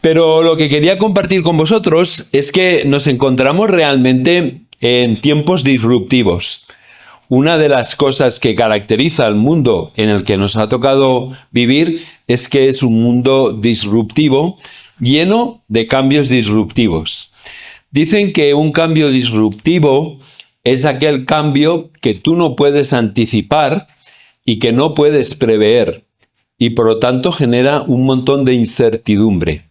Pero lo que quería compartir con vosotros es que nos encontramos realmente en tiempos disruptivos. Una de las cosas que caracteriza al mundo en el que nos ha tocado vivir es que es un mundo disruptivo, lleno de cambios disruptivos. Dicen que un cambio disruptivo es aquel cambio que tú no puedes anticipar y que no puedes prever, y por lo tanto genera un montón de incertidumbre.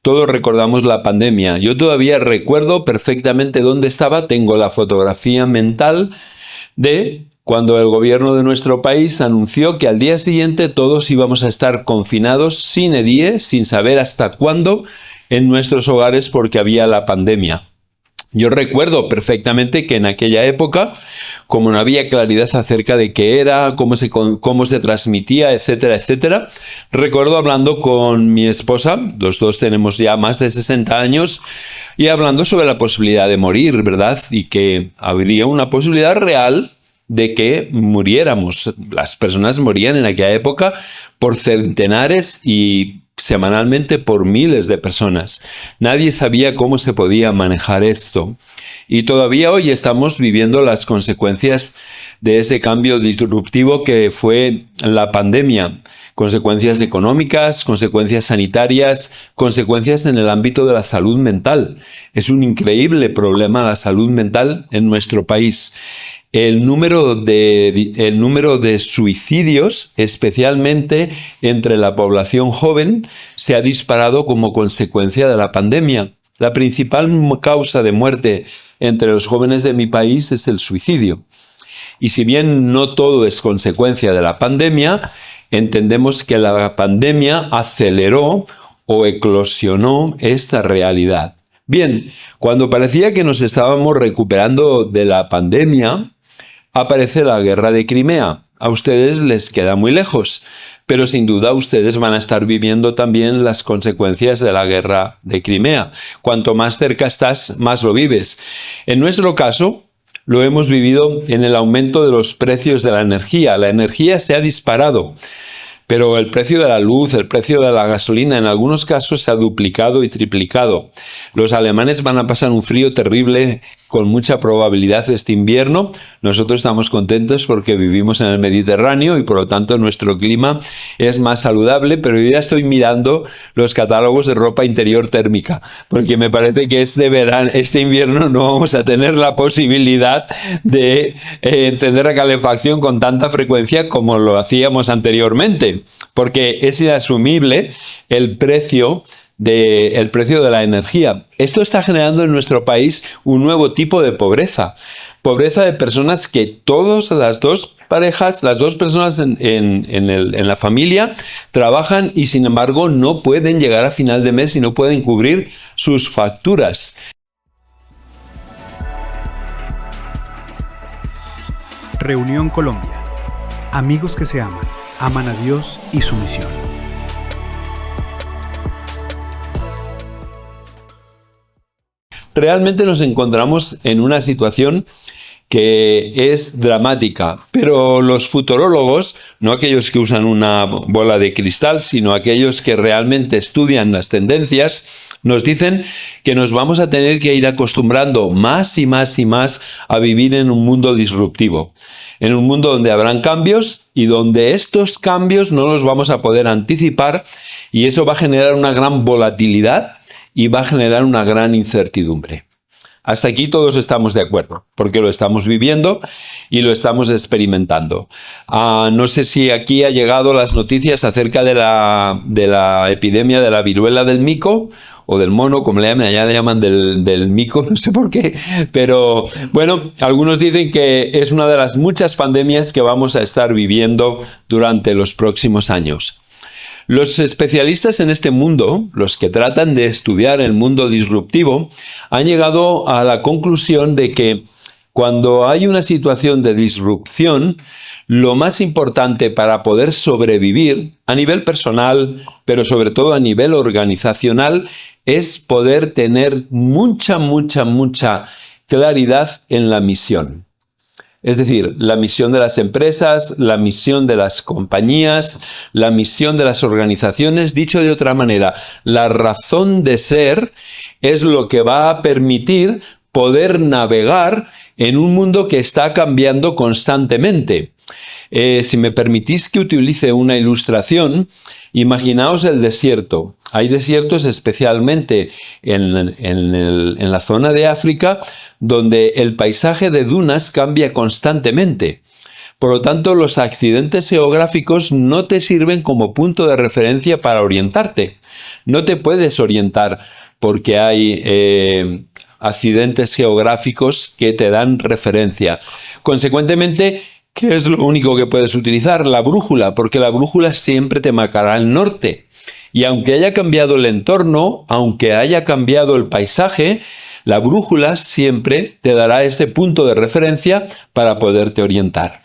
Todos recordamos la pandemia. Yo todavía recuerdo perfectamente dónde estaba, tengo la fotografía mental de cuando el gobierno de nuestro país anunció que al día siguiente todos íbamos a estar confinados sine die, sin saber hasta cuándo, en nuestros hogares porque había la pandemia. Yo recuerdo perfectamente que en aquella época, como no había claridad acerca de qué era, cómo se transmitía, etcétera, etcétera, recuerdo hablando con mi esposa, los dos tenemos ya más de 60 años, y hablando sobre la posibilidad de morir, ¿verdad? Y que habría una posibilidad real de que muriéramos. Las personas morían en aquella época por centenares y semanalmente por miles de personas. Nadie sabía cómo se podía manejar esto. Y todavía hoy estamos viviendo las consecuencias de ese cambio disruptivo que fue la pandemia. Consecuencias económicas, consecuencias sanitarias, consecuencias en el ámbito de la salud mental. Es un increíble problema la salud mental en nuestro país. El número de suicidios, especialmente entre la población joven, se ha disparado como consecuencia de la pandemia. La principal causa de muerte entre los jóvenes de mi país es el suicidio. Y si bien no todo es consecuencia de la pandemia, entendemos que la pandemia aceleró o eclosionó esta realidad. Bien, cuando parecía que nos estábamos recuperando de la pandemia, aparece la guerra de Crimea. A ustedes les queda muy lejos, pero sin duda ustedes van a estar viviendo también las consecuencias de la guerra de Crimea. Cuanto más cerca estás, más lo vives. En nuestro caso, lo hemos vivido en el aumento de los precios de la energía. La energía se ha disparado, pero el precio de la luz, el precio de la gasolina, en algunos casos se ha duplicado y triplicado. Los alemanes van a pasar un frío terrible con mucha probabilidad este invierno. Nosotros estamos contentos porque vivimos en el Mediterráneo y por lo tanto nuestro clima es más saludable, pero yo ya estoy mirando los catálogos de ropa interior térmica, porque me parece que este invierno no vamos a tener la posibilidad de encender la calefacción con tanta frecuencia como lo hacíamos anteriormente, porque es inasumible el precio de la energía. Esto está generando en nuestro país un nuevo tipo de pobreza. Pobreza de personas que todas las dos parejas, las dos personas en la familia trabajan y sin embargo no pueden llegar a final de mes y no pueden cubrir sus facturas. Reunión Colombia. Amigos que se aman a Dios y su misión. Realmente nos encontramos en una situación que es dramática, pero los futurólogos, no aquellos que usan una bola de cristal, sino aquellos que realmente estudian las tendencias, nos dicen que nos vamos a tener que ir acostumbrando más y más y más a vivir en un mundo disruptivo, en un mundo donde habrán cambios y donde estos cambios no los vamos a poder anticipar y eso va a generar una gran volatilidad y va a generar una gran incertidumbre. Hasta aquí todos estamos de acuerdo, porque lo estamos viviendo y lo estamos experimentando. No sé si aquí ha llegado las noticias acerca de la epidemia de la viruela del mico o del mono, como le llaman, allá le llaman del mico, no sé por qué, pero bueno, algunos dicen que es una de las muchas pandemias que vamos a estar viviendo durante los próximos años. Los especialistas en este mundo, los que tratan de estudiar el mundo disruptivo, han llegado a la conclusión de que cuando hay una situación de disrupción, lo más importante para poder sobrevivir a nivel personal, pero sobre todo a nivel organizacional, es poder tener mucha claridad en la misión. Es decir, la misión de las empresas, la misión de las compañías, la misión de las organizaciones. Dicho de otra manera, la razón de ser es lo que va a permitir poder navegar en un mundo que está cambiando constantemente. Si me permitís que utilice una ilustración, imaginaos el desierto. Hay desiertos especialmente en la zona de África donde el paisaje de dunas cambia constantemente. Por lo tanto, los accidentes geográficos no te sirven como punto de referencia para orientarte. No te puedes orientar porque hay accidentes geográficos que te dan referencia. Consecuentemente, ¿qué es lo único que puedes utilizar? La brújula, porque la brújula siempre te marcará el norte. Y aunque haya cambiado el entorno, aunque haya cambiado el paisaje, la brújula siempre te dará ese punto de referencia para poderte orientar.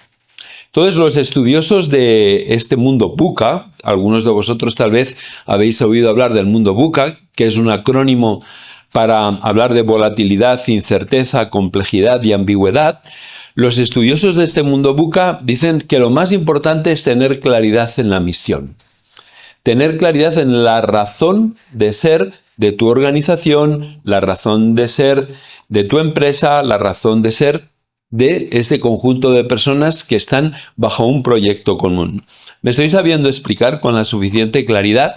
Entonces, los estudiosos de este mundo VUCA, algunos de vosotros tal vez habéis oído hablar del mundo VUCA, que es un acrónimo para hablar de volatilidad, incerteza, complejidad y ambigüedad. Los estudiosos de este mundo VUCA dicen que lo más importante es tener claridad en la misión. Tener claridad en la razón de ser de tu organización, la razón de ser de tu empresa, la razón de ser de ese conjunto de personas que están bajo un proyecto común. ¿Me estoy sabiendo explicar con la suficiente claridad?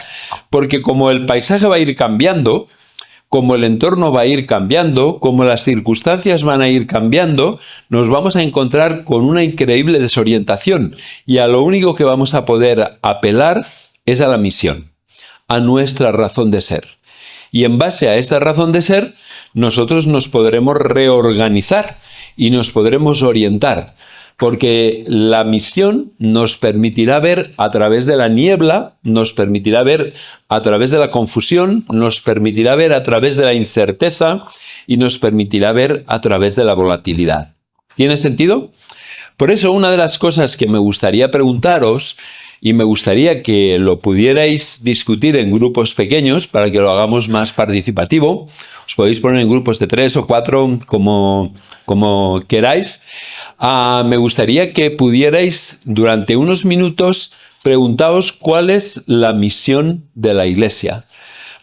Porque como el paisaje va a ir cambiando, como el entorno va a ir cambiando, como las circunstancias van a ir cambiando, nos vamos a encontrar con una increíble desorientación y a lo único que vamos a poder apelar es a la misión, a nuestra razón de ser. Y en base a esta razón de ser, nosotros nos podremos reorganizar y nos podremos orientar, porque la misión nos permitirá ver a través de la niebla, nos permitirá ver a través de la confusión, nos permitirá ver a través de la incerteza y nos permitirá ver a través de la volatilidad. ¿Tiene sentido? Por eso, una de las cosas que me gustaría preguntaros, y me gustaría que lo pudierais discutir en grupos pequeños para que lo hagamos más participativo, os podéis poner en grupos de 3 o 4 como queráis. Me gustaría que pudierais durante unos minutos preguntaros cuál es la misión de la Iglesia.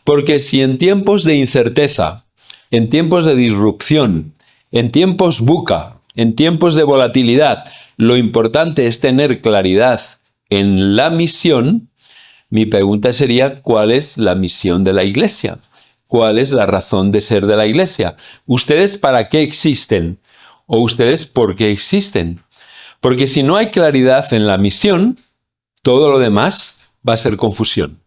Porque si en tiempos de incerteza, en tiempos de disrupción, en tiempos VUCA, en tiempos de volatilidad, lo importante es tener claridad en la misión, mi pregunta sería, ¿cuál es la misión de la Iglesia? ¿Cuál es la razón de ser de la Iglesia? ¿Ustedes para qué existen? ¿O ustedes por qué existen? Porque si no hay claridad en la misión, todo lo demás va a ser confusión.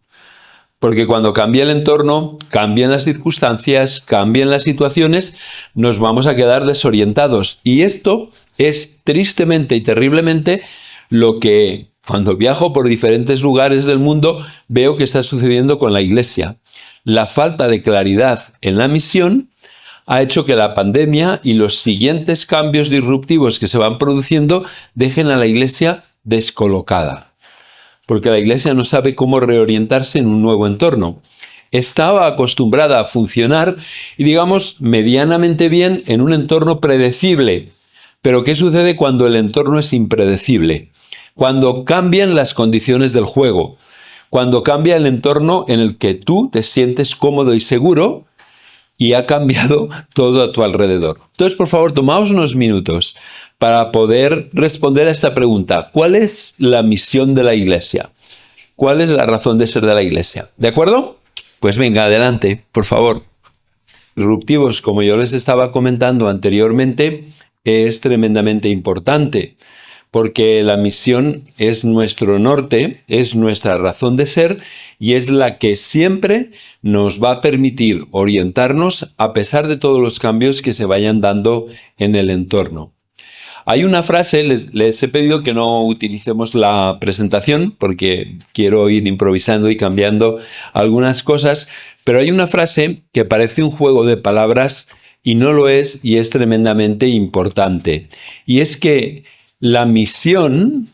Porque cuando cambia el entorno, cambian las circunstancias, cambian las situaciones, nos vamos a quedar desorientados. Y esto es tristemente y terriblemente lo que cuando viajo por diferentes lugares del mundo veo que está sucediendo con la Iglesia. La falta de claridad en la misión ha hecho que la pandemia y los siguientes cambios disruptivos que se van produciendo dejen a la Iglesia descolocada. Porque la Iglesia no sabe cómo reorientarse en un nuevo entorno. Estaba acostumbrada a funcionar y, digamos, medianamente bien en un entorno predecible. Pero ¿qué sucede cuando el entorno es impredecible? Cuando cambian las condiciones del juego, cuando cambia el entorno en el que tú te sientes cómodo y seguro y ha cambiado todo a tu alrededor. Entonces, por favor, tomaos unos minutos para poder responder a esta pregunta. ¿Cuál es la misión de la Iglesia? ¿Cuál es la razón de ser de la Iglesia? ¿De acuerdo? Pues venga, adelante, por favor. Disruptivos, como yo les estaba comentando anteriormente, es tremendamente importante. Porque la misión es nuestro norte, es nuestra razón de ser y es la que siempre nos va a permitir orientarnos a pesar de todos los cambios que se vayan dando en el entorno. Hay una frase, les he pedido que no utilicemos la presentación porque quiero ir improvisando y cambiando algunas cosas, pero hay una frase que parece un juego de palabras y no lo es y es tremendamente importante. Y es que la misión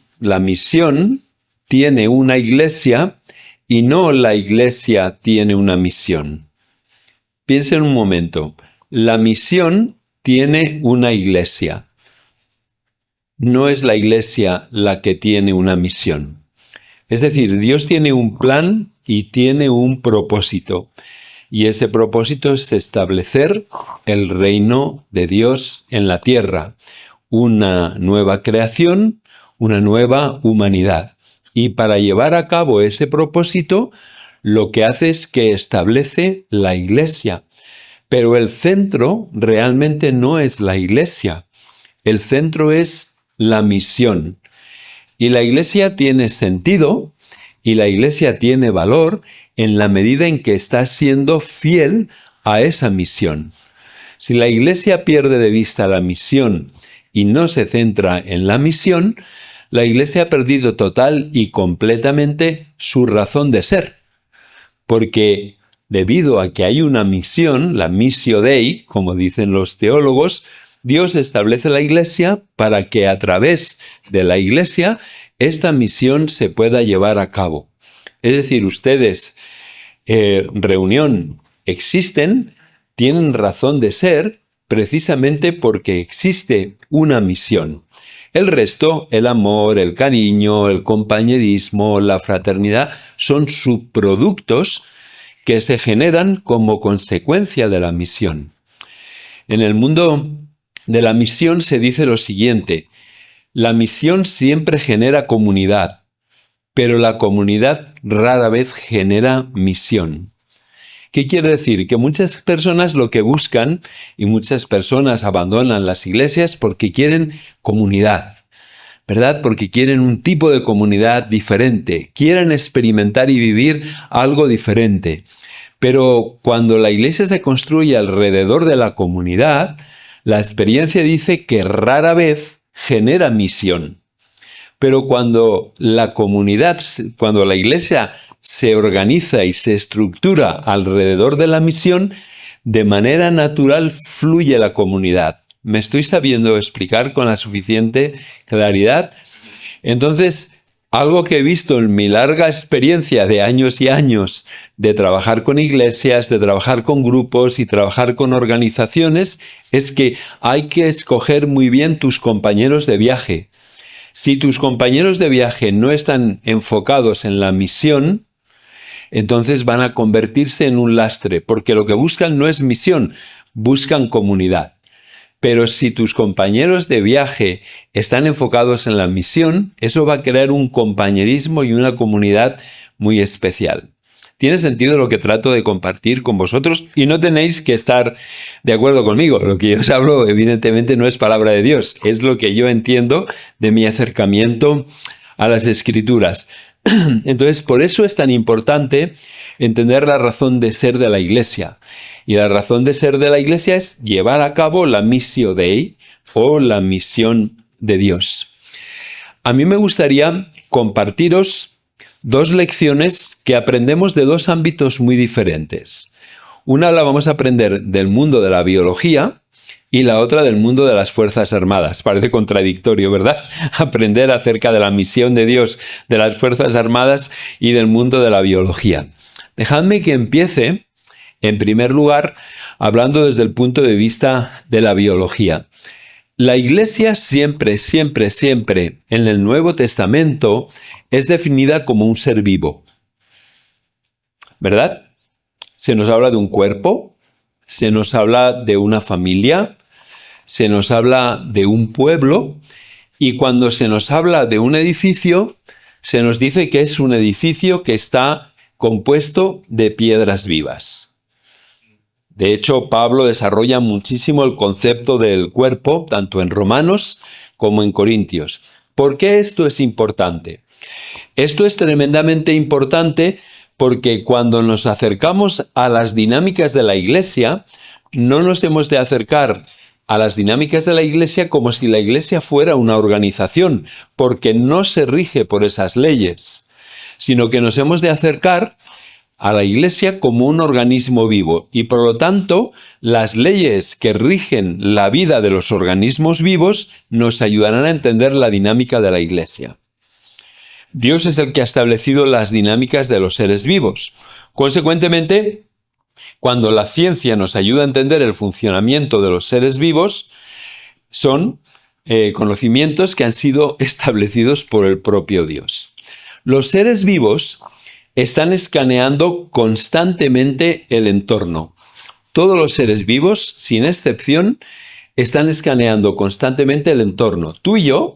tiene una iglesia y no la iglesia tiene una misión. Piensen un momento. La misión tiene una iglesia. no es la Iglesia la que tiene una misión. Es decir, Dios tiene un plan y tiene un propósito. Y ese propósito es establecer el reino de Dios en la tierra, una nueva creación, una nueva humanidad. Y para llevar a cabo ese propósito, lo que hace es que establece la Iglesia. Pero el centro realmente no es la Iglesia. El centro es la misión. Y la Iglesia tiene sentido y la Iglesia tiene valor en la medida en que está siendo fiel a esa misión. Si la Iglesia pierde de vista la misión y no se centra en la misión, la Iglesia ha perdido total y completamente su razón de ser. Porque debido a que hay una misión, la missio Dei, como dicen los teólogos, Dios establece la Iglesia para que a través de la Iglesia esta misión se pueda llevar a cabo. Es decir, ustedes, reunión, existen, tienen razón de ser precisamente porque existe una misión. El resto, el amor, el cariño, el compañerismo, la fraternidad, son subproductos que se generan como consecuencia de la misión. En el mundo de la misión se dice lo siguiente: la misión siempre genera comunidad, pero la comunidad rara vez genera misión. ¿Qué quiere decir? Que muchas personas lo que buscan, y muchas personas abandonan las iglesias porque quieren comunidad, ¿verdad? Porque quieren un tipo de comunidad diferente, quieren experimentar y vivir algo diferente. Pero cuando la iglesia se construye alrededor de la comunidad, la experiencia dice que rara vez genera misión. Pero cuando la comunidad, cuando la iglesia se organiza y se estructura alrededor de la misión, de manera natural fluye la comunidad. ¿Me estoy sabiendo explicar con la suficiente claridad? Entonces, algo que he visto en mi larga experiencia de años y años de trabajar con iglesias, de trabajar con grupos y trabajar con organizaciones, es que hay que escoger muy bien tus compañeros de viaje. Si tus compañeros de viaje no están enfocados en la misión, entonces van a convertirse en un lastre, porque lo que buscan no es misión, buscan comunidad. Pero si tus compañeros de viaje están enfocados en la misión, eso va a crear un compañerismo y una comunidad muy especial. Tiene sentido lo que trato de compartir con vosotros y no tenéis que estar de acuerdo conmigo. Lo que yo os hablo evidentemente no es palabra de Dios, es lo que yo entiendo de mi acercamiento a las Escrituras. Entonces, por eso es tan importante entender la razón de ser de la Iglesia. Y la razón de ser de la Iglesia es llevar a cabo la missio Dei o la misión de Dios. A mí me gustaría compartiros dos lecciones que aprendemos de dos ámbitos muy diferentes. Una la vamos a aprender del mundo de la biología y la otra del mundo de las Fuerzas Armadas. Parece contradictorio, ¿verdad? Aprender acerca de la misión de Dios, de las Fuerzas Armadas y del mundo de la biología. Dejadme que empiece, en primer lugar, hablando desde el punto de vista de la biología. La Iglesia siempre en el Nuevo Testamento es definida como un ser vivo, ¿verdad? Se nos habla de un cuerpo, se nos habla de una familia, se nos habla de un pueblo, y cuando se nos habla de un edificio, se nos dice que es un edificio que está compuesto de piedras vivas. De hecho, Pablo desarrolla muchísimo el concepto del cuerpo, tanto en Romanos como en Corintios. ¿Por qué esto es importante? Esto es tremendamente importante porque cuando nos acercamos a las dinámicas de la Iglesia, no nos hemos de acercar a las dinámicas de la Iglesia como si la Iglesia fuera una organización, porque no se rige por esas leyes, sino que nos hemos de acercar a la Iglesia como un organismo vivo y por lo tanto las leyes que rigen la vida de los organismos vivos nos ayudarán a entender la dinámica de la Iglesia. Dios es el que ha establecido las dinámicas de los seres vivos. Consecuentemente, cuando la ciencia nos ayuda a entender el funcionamiento de los seres vivos, son conocimientos que han sido establecidos por el propio Dios. Los seres vivos están escaneando constantemente el entorno. Todos los seres vivos, sin excepción, están escaneando constantemente el entorno. Tú y yo,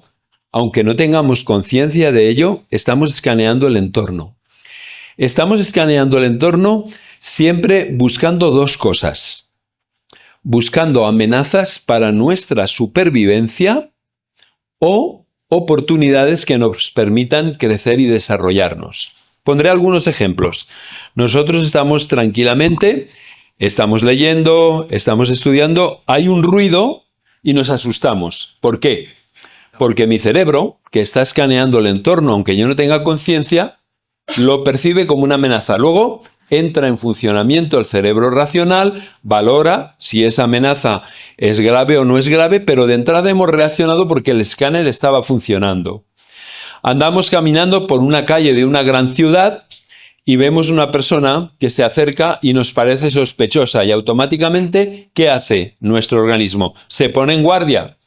aunque no tengamos conciencia de ello, estamos escaneando el entorno. Estamos escaneando el entorno siempre buscando dos cosas. Buscando amenazas para nuestra supervivencia o oportunidades que nos permitan crecer y desarrollarnos. Pondré algunos ejemplos. Nosotros estamos tranquilamente, estamos leyendo, estamos estudiando, hay un ruido y nos asustamos. ¿Por qué? Porque mi cerebro, que está escaneando el entorno, aunque yo no tenga conciencia, lo percibe como una amenaza. Luego entra en funcionamiento el cerebro racional, valora si esa amenaza es grave o no es grave, pero de entrada hemos reaccionado porque el escáner estaba funcionando. Andamos caminando por una calle de una gran ciudad y vemos una persona que se acerca y nos parece sospechosa y automáticamente, ¿qué hace nuestro organismo? Se pone en guardia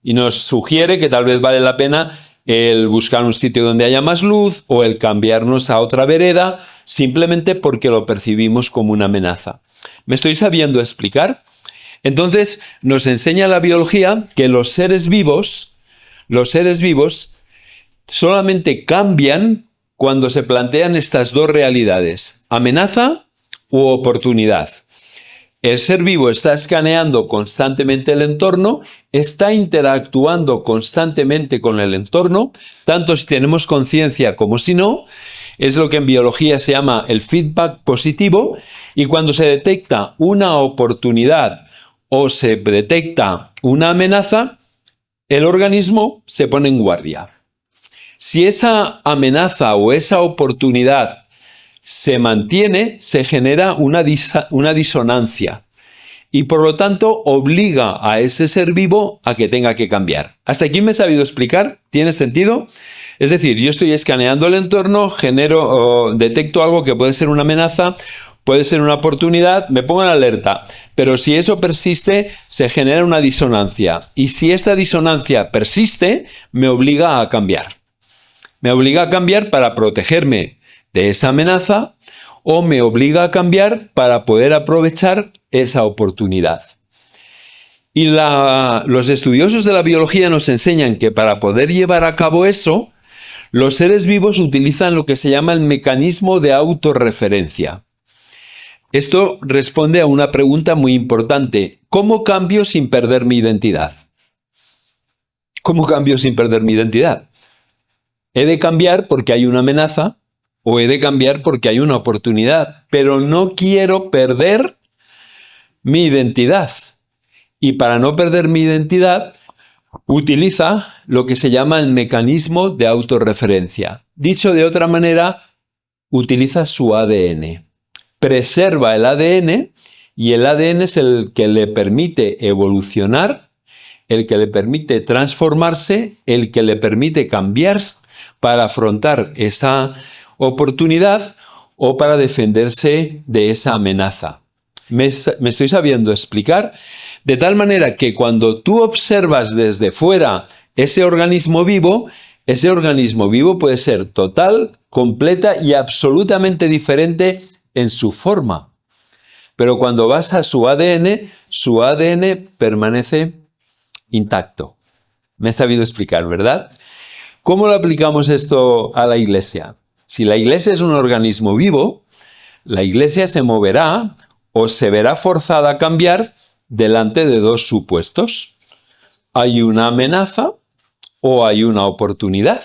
y nos sugiere que tal vez vale la pena el buscar un sitio donde haya más luz o el cambiarnos a otra vereda, simplemente porque lo percibimos como una amenaza. ¿Me estoy sabiendo explicar? Entonces, nos enseña la biología que los seres vivos solamente cambian cuando se plantean estas dos realidades, amenaza u oportunidad. El ser vivo está escaneando constantemente el entorno, está interactuando constantemente con el entorno, tanto si tenemos conciencia como si no. Es lo que en biología se llama el feedback positivo, y cuando se detecta una oportunidad o se detecta una amenaza, el organismo se pone en guardia. Si esa amenaza o esa oportunidad se mantiene, se genera una disonancia y por lo tanto obliga a ese ser vivo a que tenga que cambiar. ¿Hasta aquí me he sabido explicar? ¿Tiene sentido? Es decir, yo estoy escaneando el entorno, detecto algo que puede ser una amenaza, puede ser una oportunidad, me pongo en alerta, pero si eso persiste, se genera una disonancia y si esta disonancia persiste, me obliga a cambiar. Me obliga a cambiar para protegerme de esa amenaza o me obliga a cambiar para poder aprovechar esa oportunidad. Y los estudiosos de la biología nos enseñan que para poder llevar a cabo eso, los seres vivos utilizan lo que se llama el mecanismo de autorreferencia. Esto responde a una pregunta muy importante. ¿Cómo cambio sin perder mi identidad? ¿Cómo cambio sin perder mi identidad? ¿He de cambiar porque hay una amenaza o he de cambiar porque hay una oportunidad? Pero no quiero perder mi identidad. Y para no perder mi identidad, utiliza lo que se llama el mecanismo de autorreferencia. Dicho de otra manera, utiliza su ADN. Preserva el ADN y el ADN es el que le permite evolucionar, el que le permite transformarse, el que le permite cambiar para afrontar esa oportunidad o para defenderse de esa amenaza. Me estoy sabiendo explicar, de tal manera que cuando tú observas desde fuera ese organismo vivo puede ser total, completa y absolutamente diferente en su forma. Pero cuando vas a su ADN permanece intacto. Me he sabido explicar, ¿verdad? ¿Cómo lo aplicamos esto a la Iglesia? Si la Iglesia es un organismo vivo, la Iglesia se moverá o se verá forzada a cambiar delante de dos supuestos. Hay una amenaza o hay una oportunidad.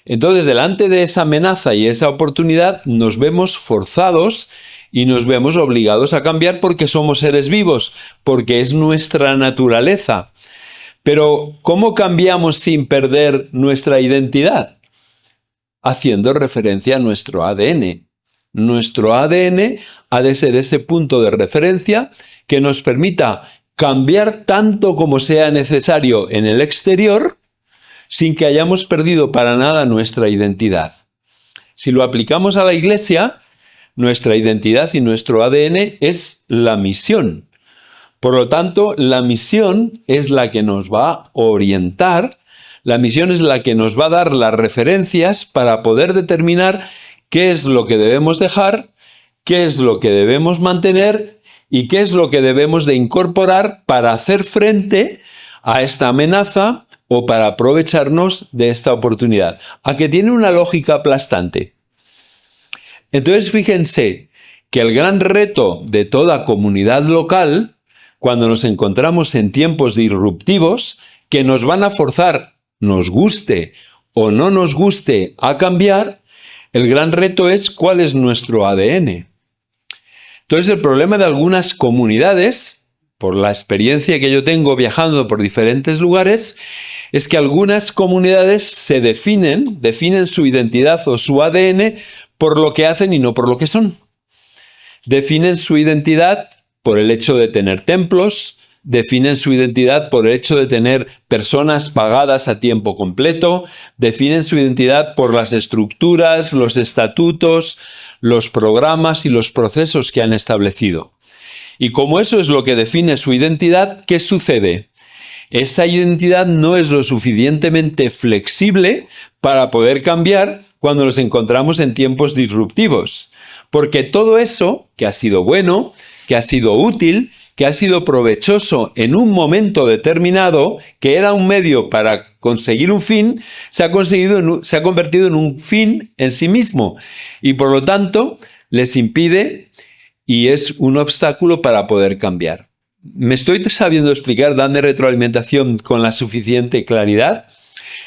Entonces, delante de esa amenaza y esa oportunidad, nos vemos forzados y nos vemos obligados a cambiar porque somos seres vivos, porque es nuestra naturaleza. Pero, ¿cómo cambiamos sin perder nuestra identidad? Haciendo referencia a nuestro ADN. Nuestro ADN ha de ser ese punto de referencia que nos permita cambiar tanto como sea necesario en el exterior, sin que hayamos perdido para nada nuestra identidad. Si lo aplicamos a la Iglesia, nuestra identidad y nuestro ADN es la misión. Por lo tanto, la misión es la que nos va a orientar, la misión es la que nos va a dar las referencias para poder determinar qué es lo que debemos dejar, qué es lo que debemos mantener y qué es lo que debemos de incorporar para hacer frente a esta amenaza o para aprovecharnos de esta oportunidad. A que tiene una lógica aplastante. Entonces, fíjense que el gran reto de toda comunidad local, cuando nos encontramos en tiempos disruptivos, que nos van a forzar, nos guste o no nos guste, a cambiar, el gran reto es cuál es nuestro ADN. Entonces, el problema de algunas comunidades, por la experiencia que yo tengo viajando por diferentes lugares, es que algunas comunidades se definen su identidad o su ADN por lo que hacen y no por lo que son. Definen su identidad por el hecho de tener templos, definen su identidad por el hecho de tener personas pagadas a tiempo completo, definen su identidad por las estructuras, los estatutos, los programas y los procesos que han establecido. Y como eso es lo que define su identidad, ¿qué sucede? Esa identidad no es lo suficientemente flexible para poder cambiar cuando nos encontramos en tiempos disruptivos. Porque todo eso que ha sido bueno, que ha sido útil, que ha sido provechoso en un momento determinado, que era un medio para conseguir un fin, se ha convertido en un fin en sí mismo. Y por lo tanto, les impide y es un obstáculo para poder cambiar. ¿Me estoy sabiendo explicar, dando retroalimentación con la suficiente claridad?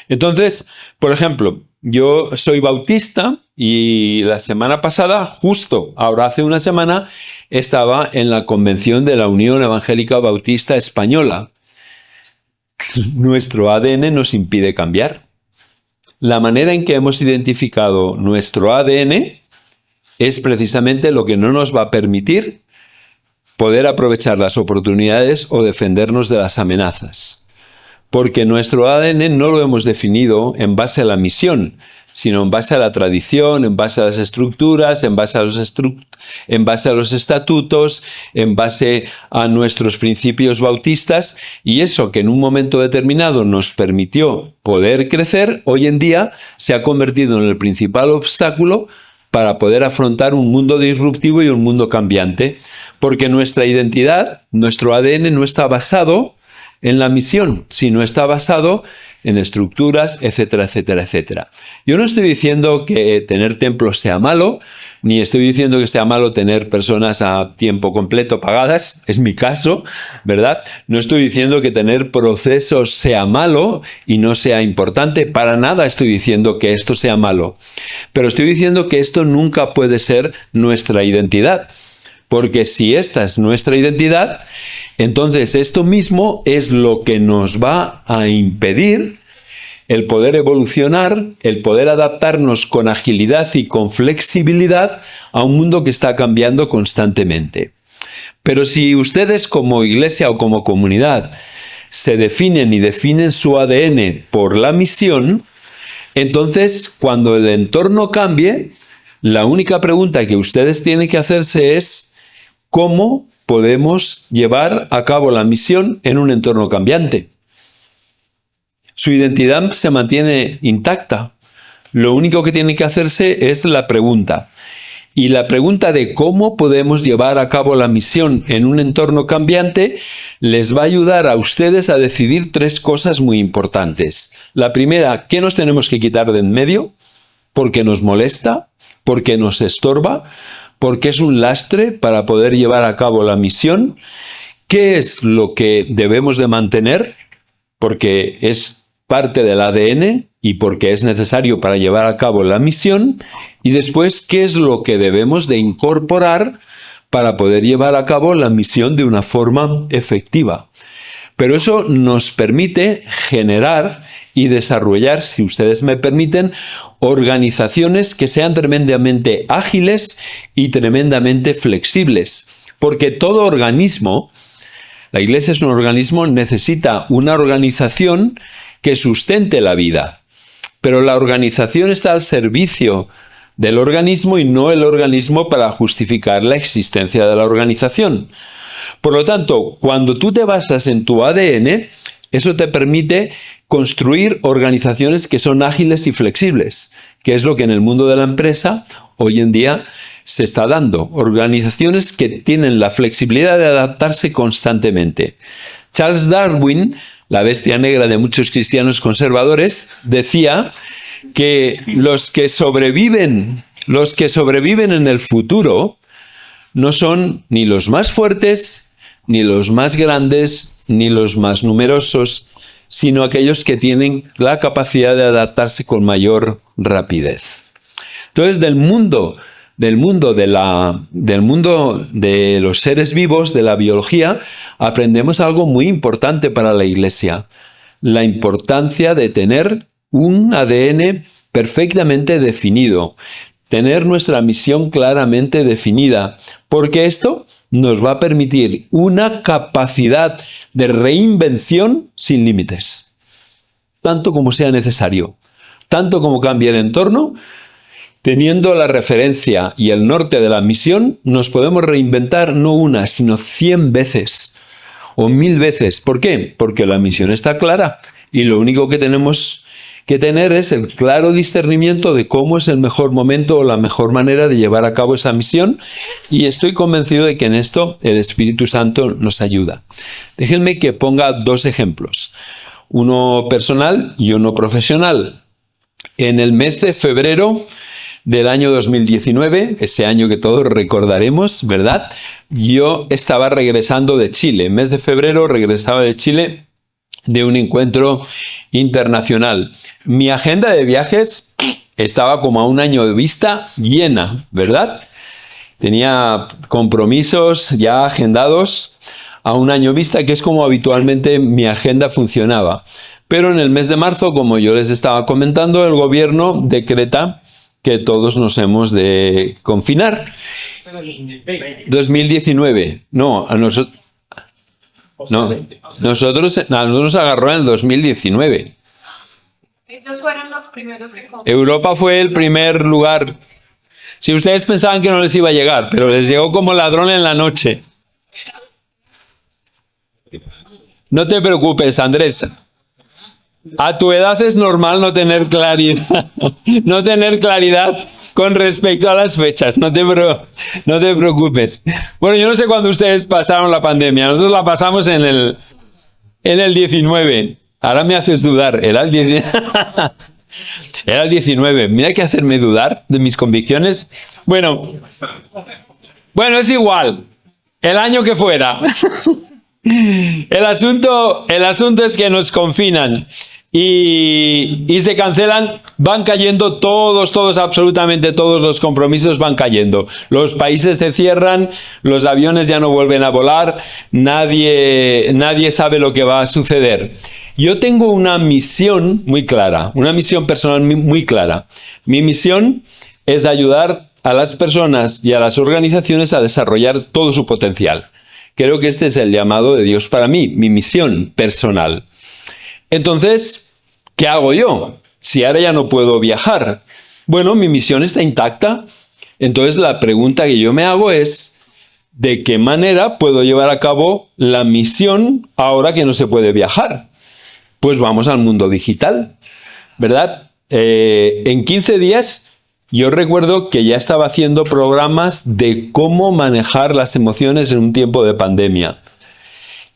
Entonces, por ejemplo, yo soy bautista y la semana pasada, justo ahora hace una semana, estaba en la convención de la Unión Evangélica Bautista Española. Nuestro ADN nos impide cambiar. La manera en que hemos identificado nuestro ADN es precisamente lo que no nos va a permitir poder aprovechar las oportunidades o defendernos de las amenazas. Porque nuestro ADN no lo hemos definido en base a la misión, sino en base a la tradición, en base a las estructuras, en base a los estatutos, en base a nuestros principios bautistas, y eso que en un momento determinado nos permitió poder crecer, hoy en día se ha convertido en el principal obstáculo para poder afrontar un mundo disruptivo y un mundo cambiante, porque nuestra identidad, nuestro ADN no está basado en la misión, sino está basado en estructuras, etcétera, etcétera, etcétera. Yo no estoy diciendo que tener templos sea malo, ni estoy diciendo que sea malo tener personas a tiempo completo pagadas, es mi caso, ¿verdad? No estoy diciendo que tener procesos sea malo y no sea importante, para nada estoy diciendo que esto sea malo, pero estoy diciendo que esto nunca puede ser nuestra identidad. Porque si esta es nuestra identidad, entonces esto mismo es lo que nos va a impedir el poder evolucionar, el poder adaptarnos con agilidad y con flexibilidad a un mundo que está cambiando constantemente. Pero si ustedes como iglesia o como comunidad se definen y definen su ADN por la misión, entonces cuando el entorno cambie, la única pregunta que ustedes tienen que hacerse es ¿cómo podemos llevar a cabo la misión en un entorno cambiante? Su identidad se mantiene intacta. Lo único que tiene que hacerse es la pregunta. Y la pregunta de cómo podemos llevar a cabo la misión en un entorno cambiante les va a ayudar a ustedes a decidir tres cosas muy importantes. La primera, ¿qué nos tenemos que quitar de en medio? Porque nos molesta, porque nos estorba, porque es un lastre para poder llevar a cabo la misión. ¿Qué es lo que debemos de mantener? Porque es parte del ADN y porque es necesario para llevar a cabo la misión. Y después, ¿qué es lo que debemos de incorporar para poder llevar a cabo la misión de una forma efectiva? Pero eso nos permite generar y desarrollar, si ustedes me permiten, organizaciones que sean tremendamente ágiles y tremendamente flexibles. Porque todo organismo, la iglesia es un organismo, necesita una organización que sustente la vida. Pero la organización está al servicio del organismo y no el organismo para justificar la existencia de la organización. Por lo tanto, cuando tú te basas en tu ADN, eso te permite construir organizaciones que son ágiles y flexibles, que es lo que en el mundo de la empresa hoy en día se está dando. Organizaciones que tienen la flexibilidad de adaptarse constantemente. Charles Darwin, la bestia negra de muchos cristianos conservadores, decía que los que sobreviven en el futuro no son ni los más fuertes, ni los más grandes, ni los más numerosos, sino aquellos que tienen la capacidad de adaptarse con mayor rapidez. Entonces, del mundo de los seres vivos, de la biología, aprendemos algo muy importante para la Iglesia: la importancia de tener un ADN perfectamente definido, tener nuestra misión claramente definida, porque esto nos va a permitir una capacidad de reinvención sin límites, tanto como sea necesario, tanto como cambie el entorno. Teniendo la referencia y el norte de la misión, nos podemos reinventar no una, sino 100 veces o 1000 veces. ¿Por qué? Porque la misión está clara y lo único que tenemos que tener es el claro discernimiento de cómo es el mejor momento o la mejor manera de llevar a cabo esa misión, y estoy convencido de que en esto el Espíritu Santo nos ayuda. Déjenme que ponga 2 ejemplos, uno personal y uno profesional. En el mes de febrero del año 2019, ese año que todos recordaremos, ¿verdad? Yo estaba regresando de Chile. En mes de febrero regresaba de Chile de un encuentro internacional. Mi agenda de viajes estaba como a un año de vista llena, ¿verdad? Tenía compromisos ya agendados a un año vista, que es como habitualmente mi agenda funcionaba. Pero en el mes de marzo, como yo les estaba comentando, el gobierno decreta que todos nos hemos de confinar. 2019. No, a nosotros... No, nosotros agarró en el 2019. Ellos fueron los primeros que Europa fue el primer lugar. Si ustedes pensaban que no les iba a llegar, pero les llegó como ladrón en la noche. No te preocupes, Andrés. A tu edad es normal no tener claridad, con respecto a las fechas. No te preocupes. Bueno, yo no sé cuándo ustedes pasaron la pandemia. Nosotros la pasamos en el 19. Ahora me haces dudar. Era el 19. Mira que hacerme dudar de mis convicciones. Bueno, es igual. El año que fuera. El asunto es que nos confinan y se cancelan, van cayendo todos, absolutamente todos los compromisos van cayendo. Los países se cierran, los aviones ya no vuelven a volar, nadie sabe lo que va a suceder. Yo tengo una misión muy clara, una misión personal muy clara. Mi misión es de ayudar a las personas y a las organizaciones a desarrollar todo su potencial. Creo que este es el llamado de Dios para mí, mi misión personal. Entonces, ¿qué hago yo? Si ahora ya no puedo viajar. Bueno, mi misión está intacta. Entonces, la pregunta que yo me hago es, ¿de qué manera puedo llevar a cabo la misión ahora que no se puede viajar? Pues vamos al mundo digital, ¿verdad? En 15 días... Yo recuerdo que ya estaba haciendo programas de cómo manejar las emociones en un tiempo de pandemia.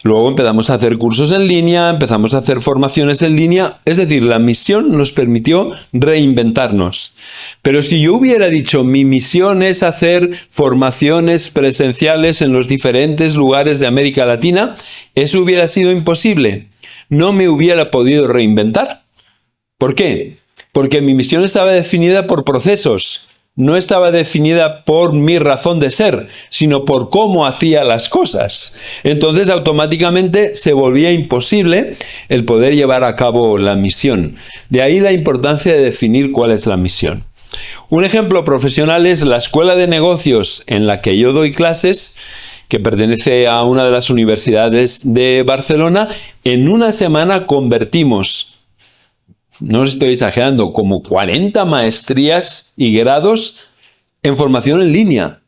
Luego empezamos a hacer cursos en línea, empezamos a hacer formaciones en línea. Es decir, la misión nos permitió reinventarnos. Pero si yo hubiera dicho, mi misión es hacer formaciones presenciales en los diferentes lugares de América Latina, eso hubiera sido imposible. No me hubiera podido reinventar. ¿Por qué? Porque mi misión estaba definida por procesos, no estaba definida por mi razón de ser, sino por cómo hacía las cosas. Entonces, automáticamente se volvía imposible el poder llevar a cabo la misión. De ahí la importancia de definir cuál es la misión. Un ejemplo profesional es la escuela de negocios en la que yo doy clases, que pertenece a una de las universidades de Barcelona. En una semana convertimos, no os estoy exagerando, como 40 maestrías y grados en formación en línea.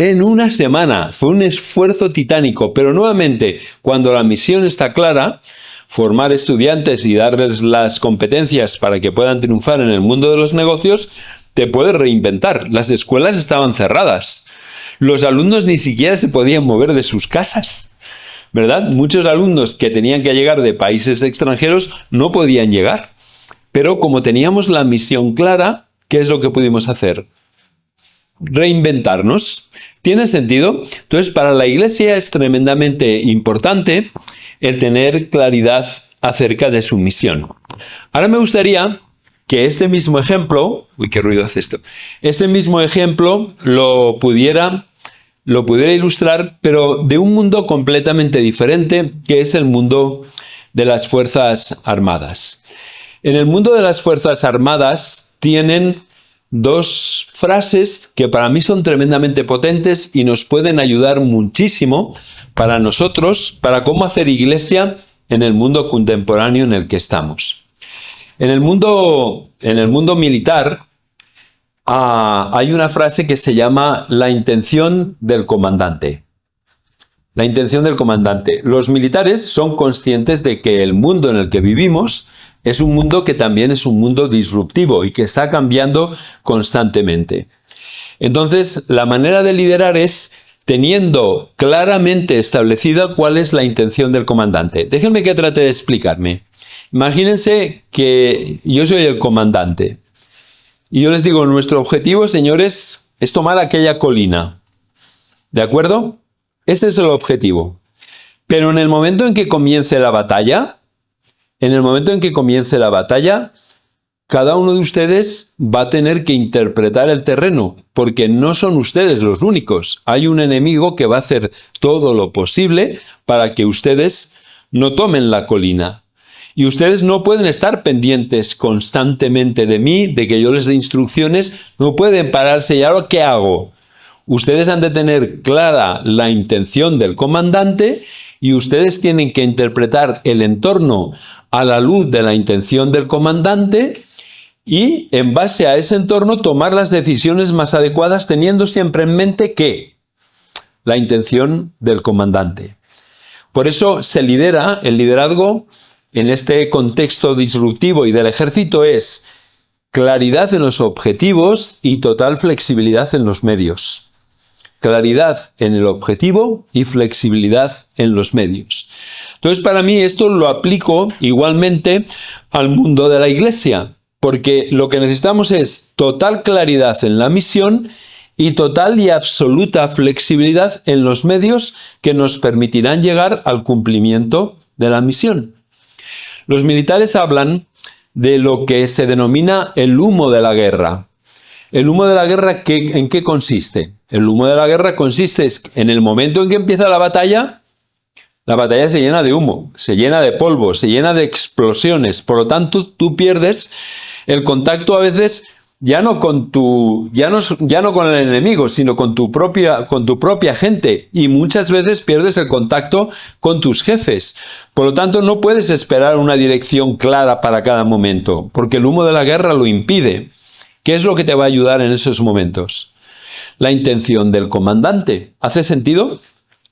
En una semana. Fue un esfuerzo titánico, pero nuevamente, cuando la misión está clara, formar estudiantes y darles las competencias para que puedan triunfar en el mundo de los negocios, te puedes reinventar. Las escuelas estaban cerradas. Los alumnos ni siquiera se podían mover de sus casas, ¿verdad? Muchos alumnos que tenían que llegar de países extranjeros no podían llegar. Pero como teníamos la misión clara, ¿qué es lo que pudimos hacer? Reinventarnos. ¿Tiene sentido? Entonces, para la Iglesia es tremendamente importante el tener claridad acerca de su misión. Ahora me gustaría que este mismo ejemplo, uy, qué ruido hace esto, este mismo ejemplo lo pudiera ilustrar, pero de un mundo completamente diferente, que es el mundo de las Fuerzas Armadas. En el mundo de las Fuerzas Armadas tienen dos frases que para mí son tremendamente potentes y nos pueden ayudar muchísimo para nosotros, para cómo hacer iglesia en el mundo contemporáneo en el que estamos. En el mundo militar hay una frase que se llama la intención del comandante. La intención del comandante. Los militares son conscientes de que el mundo en el que vivimos es un mundo que también es un mundo disruptivo y que está cambiando constantemente. Entonces, la manera de liderar es teniendo claramente establecida cuál es la intención del comandante. Déjenme que trate de explicarme. Imagínense que yo soy el comandante y yo les digo, nuestro objetivo, señores, es tomar aquella colina. ¿De acuerdo? Ese es el objetivo. Pero en el momento en que comience la batalla, cada uno de ustedes va a tener que interpretar el terreno, porque no son ustedes los únicos. Hay un enemigo que va a hacer todo lo posible para que ustedes no tomen la colina. Y ustedes no pueden estar pendientes constantemente de mí, de que yo les dé instrucciones, no pueden pararse y ahora ¿qué hago? Ustedes han de tener clara la intención del comandante y ustedes tienen que interpretar el entorno a la luz de la intención del comandante y en base a ese entorno tomar las decisiones más adecuadas teniendo siempre en mente que la intención del comandante. Por eso el liderazgo en este contexto disruptivo y del ejército es claridad en los objetivos y total flexibilidad en los medios. Claridad en el objetivo y flexibilidad en los medios. Entonces, para mí esto lo aplico igualmente al mundo de la iglesia, porque lo que necesitamos es total claridad en la misión y total y absoluta flexibilidad en los medios que nos permitirán llegar al cumplimiento de la misión. Los militares hablan de lo que se denomina el humo de la guerra. ¿El humo de la guerra en qué consiste? El humo de la guerra consiste en el momento en que empieza la batalla se llena de humo, se llena de polvo, se llena de explosiones. Por lo tanto, tú pierdes el contacto a veces ya no con el enemigo, sino con tu propia gente. Y muchas veces pierdes el contacto con tus jefes. Por lo tanto, no puedes esperar una dirección clara para cada momento, porque el humo de la guerra lo impide. ¿Qué es lo que te va a ayudar en esos momentos? La intención del comandante. ¿Hace sentido?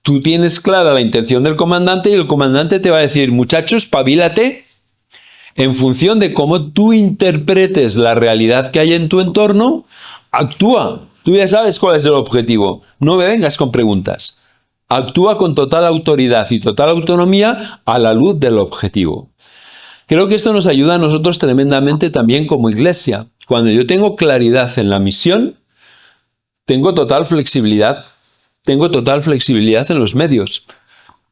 Tú tienes clara la intención del comandante y el comandante te va a decir, muchachos, pavílate. En función de cómo tú interpretes la realidad que hay en tu entorno, actúa. Tú ya sabes cuál es el objetivo. No me vengas con preguntas. Actúa con total autoridad y total autonomía a la luz del objetivo. Creo que esto nos ayuda a nosotros tremendamente también como iglesia. Cuando yo tengo claridad en la misión, tengo total flexibilidad. Tengo total flexibilidad en los medios.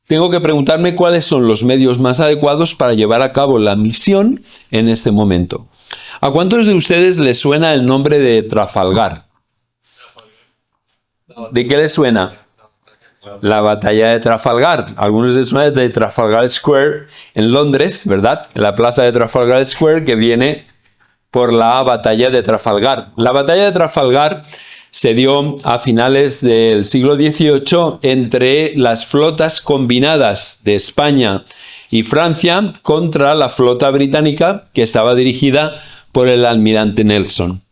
Tengo que preguntarme cuáles son los medios más adecuados para llevar a cabo la misión en este momento. ¿A cuántos de ustedes les suena el nombre de Trafalgar? ¿De qué les suena? La batalla de Trafalgar. A algunos les suena de Trafalgar Square en Londres, ¿verdad? En la plaza de Trafalgar Square que viene por la batalla de Trafalgar. La batalla de Trafalgar se dio a finales del siglo XVIII entre las flotas combinadas de España y Francia contra la flota británica que estaba dirigida por el almirante Nelson.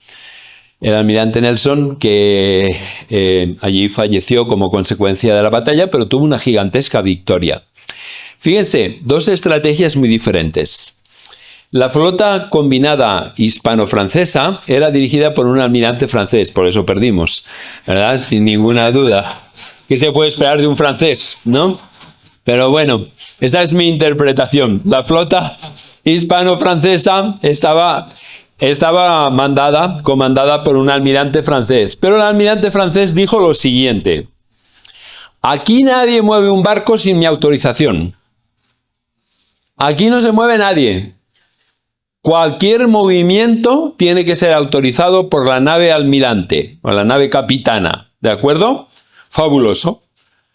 el almirante Nelson, que allí falleció como consecuencia de la batalla, pero tuvo una gigantesca victoria. Fíjense, dos estrategias muy diferentes. La flota combinada hispano-francesa era dirigida por un almirante francés, por eso perdimos, ¿verdad? Sin ninguna duda. ¿Qué se puede esperar de un francés, no? Pero bueno, esa es mi interpretación. La flota hispano-francesa estaba comandada por un almirante francés. Pero el almirante francés dijo lo siguiente: aquí nadie mueve un barco sin mi autorización. Aquí no se mueve nadie. Cualquier movimiento tiene que ser autorizado por la nave almirante o la nave capitana. ¿De acuerdo? Fabuloso.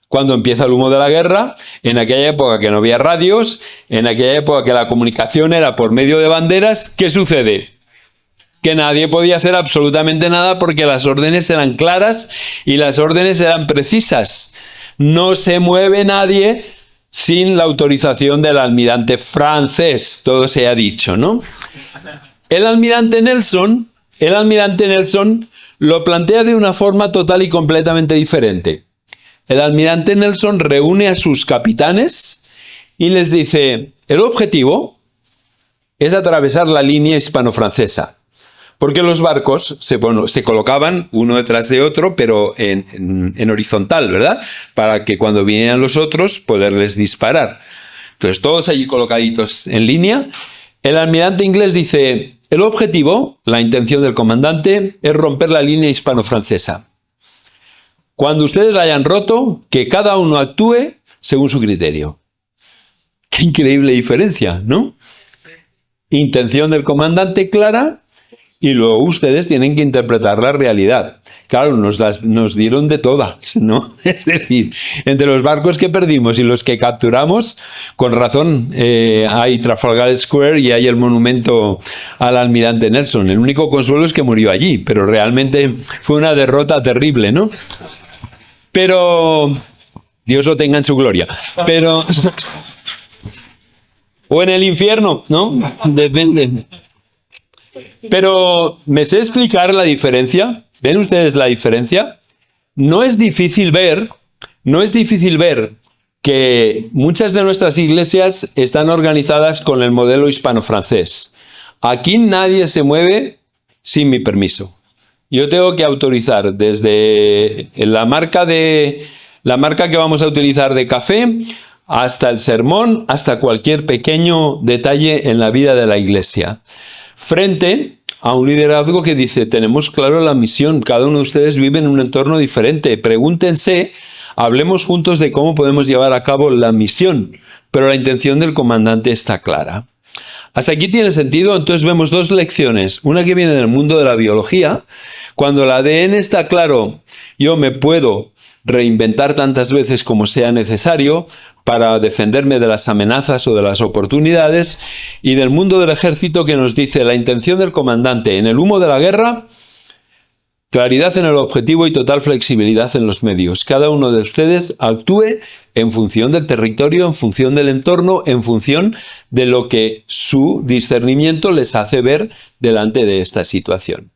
Cuando empieza el humo de la guerra, en aquella época que no había radios, en aquella época que la comunicación era por medio de banderas, ¿qué sucede? Que nadie podía hacer absolutamente nada porque las órdenes eran claras y las órdenes eran precisas. No se mueve nadie sin la autorización del almirante francés, todo se ha dicho, ¿no? El almirante Nelson lo plantea de una forma total y completamente diferente. El almirante Nelson reúne a sus capitanes y les dice: el objetivo es atravesar la línea hispano-francesa, porque los barcos se colocaban uno detrás de otro, pero en horizontal, ¿verdad? Para que cuando vinieran los otros, poderles disparar. Entonces, todos allí colocaditos en línea. El almirante inglés dice: el objetivo, la intención del comandante, es romper la línea hispano-francesa. Cuando ustedes la hayan roto, que cada uno actúe según su criterio. Qué increíble diferencia, ¿no? Intención del comandante clara y luego ustedes tienen que interpretar la realidad. Claro, nos dieron de todas, ¿no? Es decir, entre los barcos que perdimos y los que capturamos, con razón hay Trafalgar Square y hay el monumento al almirante Nelson. El único consuelo es que murió allí, pero realmente fue una derrota terrible, ¿no? Pero Dios lo tenga en su gloria. Pero o en el infierno, ¿no? Depende. Pero ¿me sé explicar la diferencia? ¿Ven ustedes la diferencia? No es difícil ver que muchas de nuestras iglesias están organizadas con el modelo hispano-francés. Aquí nadie se mueve sin mi permiso. Yo tengo que autorizar desde la marca que vamos a utilizar de café hasta el sermón, hasta cualquier pequeño detalle en la vida de la iglesia. Frente a un liderazgo que dice: tenemos claro la misión, cada uno de ustedes vive en un entorno diferente, pregúntense, hablemos juntos de cómo podemos llevar a cabo la misión, pero la intención del comandante está clara. Hasta aquí tiene sentido. Entonces vemos dos lecciones, una que viene del mundo de la biología. Cuando el ADN está claro, yo me puedo reinventar tantas veces como sea necesario para defenderme de las amenazas o de las oportunidades, y del mundo del ejército, que nos dice la intención del comandante en el humo de la guerra: claridad en el objetivo y total flexibilidad en los medios. Cada uno de ustedes actúe en función del territorio, en función del entorno, en función de lo que su discernimiento les hace ver delante de esta situación.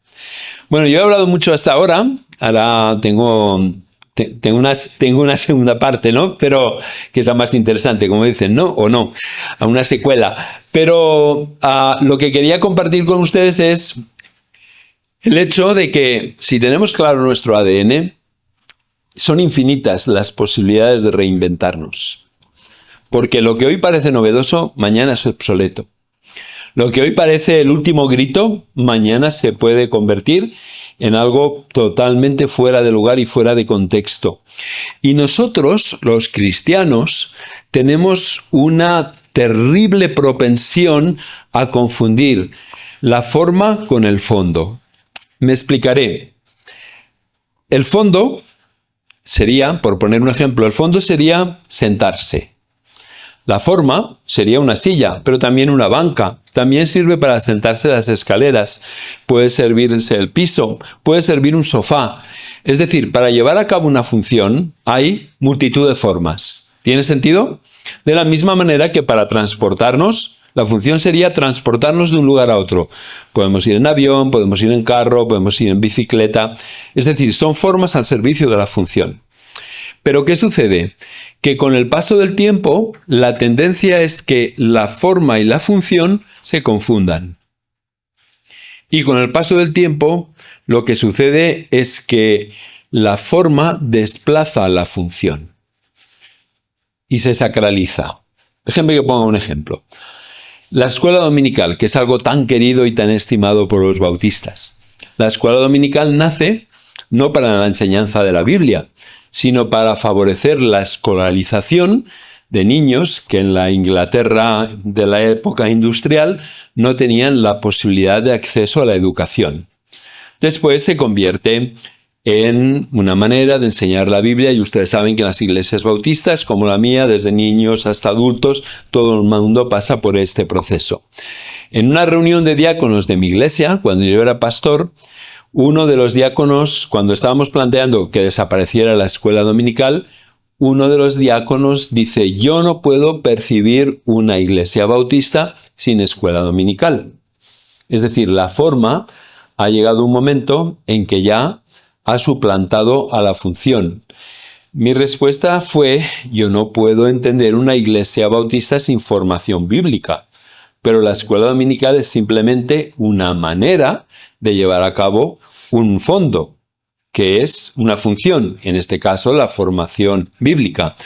Bueno, yo he hablado mucho hasta ahora. Ahora tengo una segunda parte, ¿no? Pero que es la más interesante, como dicen, ¿no? O no, a una secuela. Pero lo que quería compartir con ustedes es el hecho de que si tenemos claro nuestro ADN, son infinitas las posibilidades de reinventarnos. Porque lo que hoy parece novedoso, mañana es obsoleto. Lo que hoy parece el último grito, mañana se puede convertir en algo totalmente fuera de lugar y fuera de contexto. Y nosotros, los cristianos, tenemos una terrible propensión a confundir la forma con el fondo. Me explicaré. El fondo sería, por poner un ejemplo, el fondo sería sentarse. La forma sería una silla, pero también una banca. También sirve para sentarse las escaleras. Puede servirse el piso, puede servir un sofá. Es decir, para llevar a cabo una función hay multitud de formas. ¿Tiene sentido? De la misma manera que para transportarnos La función sería transportarnos de un lugar a otro. Podemos ir en avión, podemos ir en carro, podemos ir en bicicleta. Es decir, son formas al servicio de la función. Pero ¿qué sucede? Que con el paso del tiempo, la tendencia es que la forma y la función se confundan. Y con el paso del tiempo, lo que sucede es que la forma desplaza la función y se sacraliza. Déjenme que ponga un ejemplo. La escuela dominical, que es algo tan querido y tan estimado por los bautistas. La escuela dominical nace no para la enseñanza de la Biblia, sino para favorecer la escolarización de niños que en la Inglaterra de la época industrial no tenían la posibilidad de acceso a la educación. Después se convierte en una manera de enseñar la Biblia, y ustedes saben que en las iglesias bautistas, como la mía, desde niños hasta adultos, todo el mundo pasa por este proceso. En una reunión de diáconos de mi iglesia, cuando yo era pastor, uno de los diáconos, cuando estábamos planteando que desapareciera la escuela dominical, uno de los diáconos dice: yo no puedo percibir una iglesia bautista sin escuela dominical. Es decir, la forma ha llegado un momento en que ya ha suplantado a la función. Mi respuesta fue: yo no puedo entender una iglesia bautista sin formación bíblica, pero la escuela dominical es simplemente una manera de llevar a cabo un fondo, que es una función, en este caso la formación bíblica.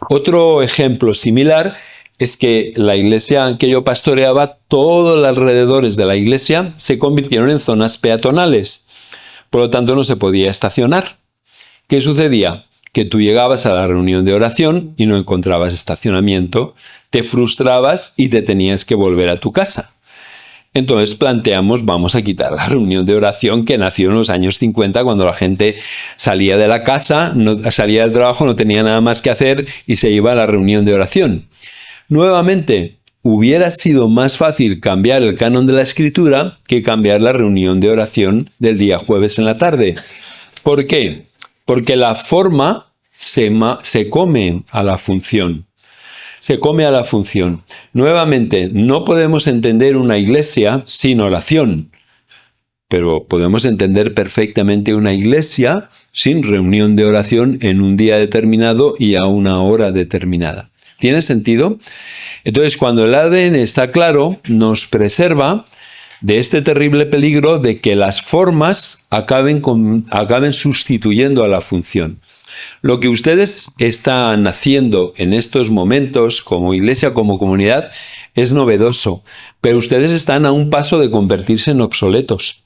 Otro ejemplo similar es que la iglesia que yo pastoreaba, todos los alrededores de la iglesia se convirtieron en zonas peatonales. Por lo tanto, no se podía estacionar. ¿Qué sucedía? Que tú llegabas a la reunión de oración y no encontrabas estacionamiento, te frustrabas y te tenías que volver a tu casa. Entonces planteamos: vamos a quitar la reunión de oración, que nació en los años 50, cuando la gente salía de la casa, salía del trabajo, no tenía nada más que hacer y se iba a la reunión de oración. Nuevamente, hubiera sido más fácil cambiar el canon de la Escritura que cambiar la reunión de oración del día jueves en la tarde. ¿Por qué? Porque la forma se come a la función. Se come a la función. Nuevamente, no podemos entender una iglesia sin oración, pero podemos entender perfectamente una iglesia sin reunión de oración en un día determinado y a una hora determinada. ¿Tiene sentido? Entonces, cuando el ADN está claro, nos preserva de este terrible peligro de que las formas acaben sustituyendo a la función. Lo que ustedes están haciendo en estos momentos como iglesia, como comunidad, es novedoso, pero ustedes están a un paso de convertirse en obsoletos.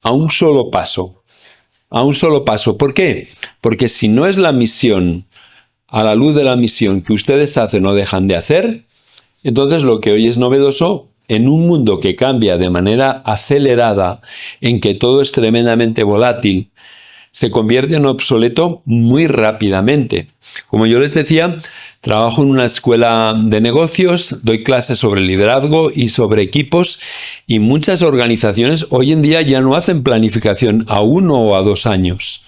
A un solo paso. A un solo paso. ¿Por qué? Porque si no es la misión, a la luz de la misión que ustedes hacen o dejan de hacer, entonces lo que hoy es novedoso, en un mundo que cambia de manera acelerada, en que todo es tremendamente volátil, se convierte en obsoleto muy rápidamente. Como yo les decía, trabajo en una escuela de negocios, doy clases sobre liderazgo y sobre equipos, y muchas organizaciones hoy en día ya no hacen planificación a 1 o a 2 años.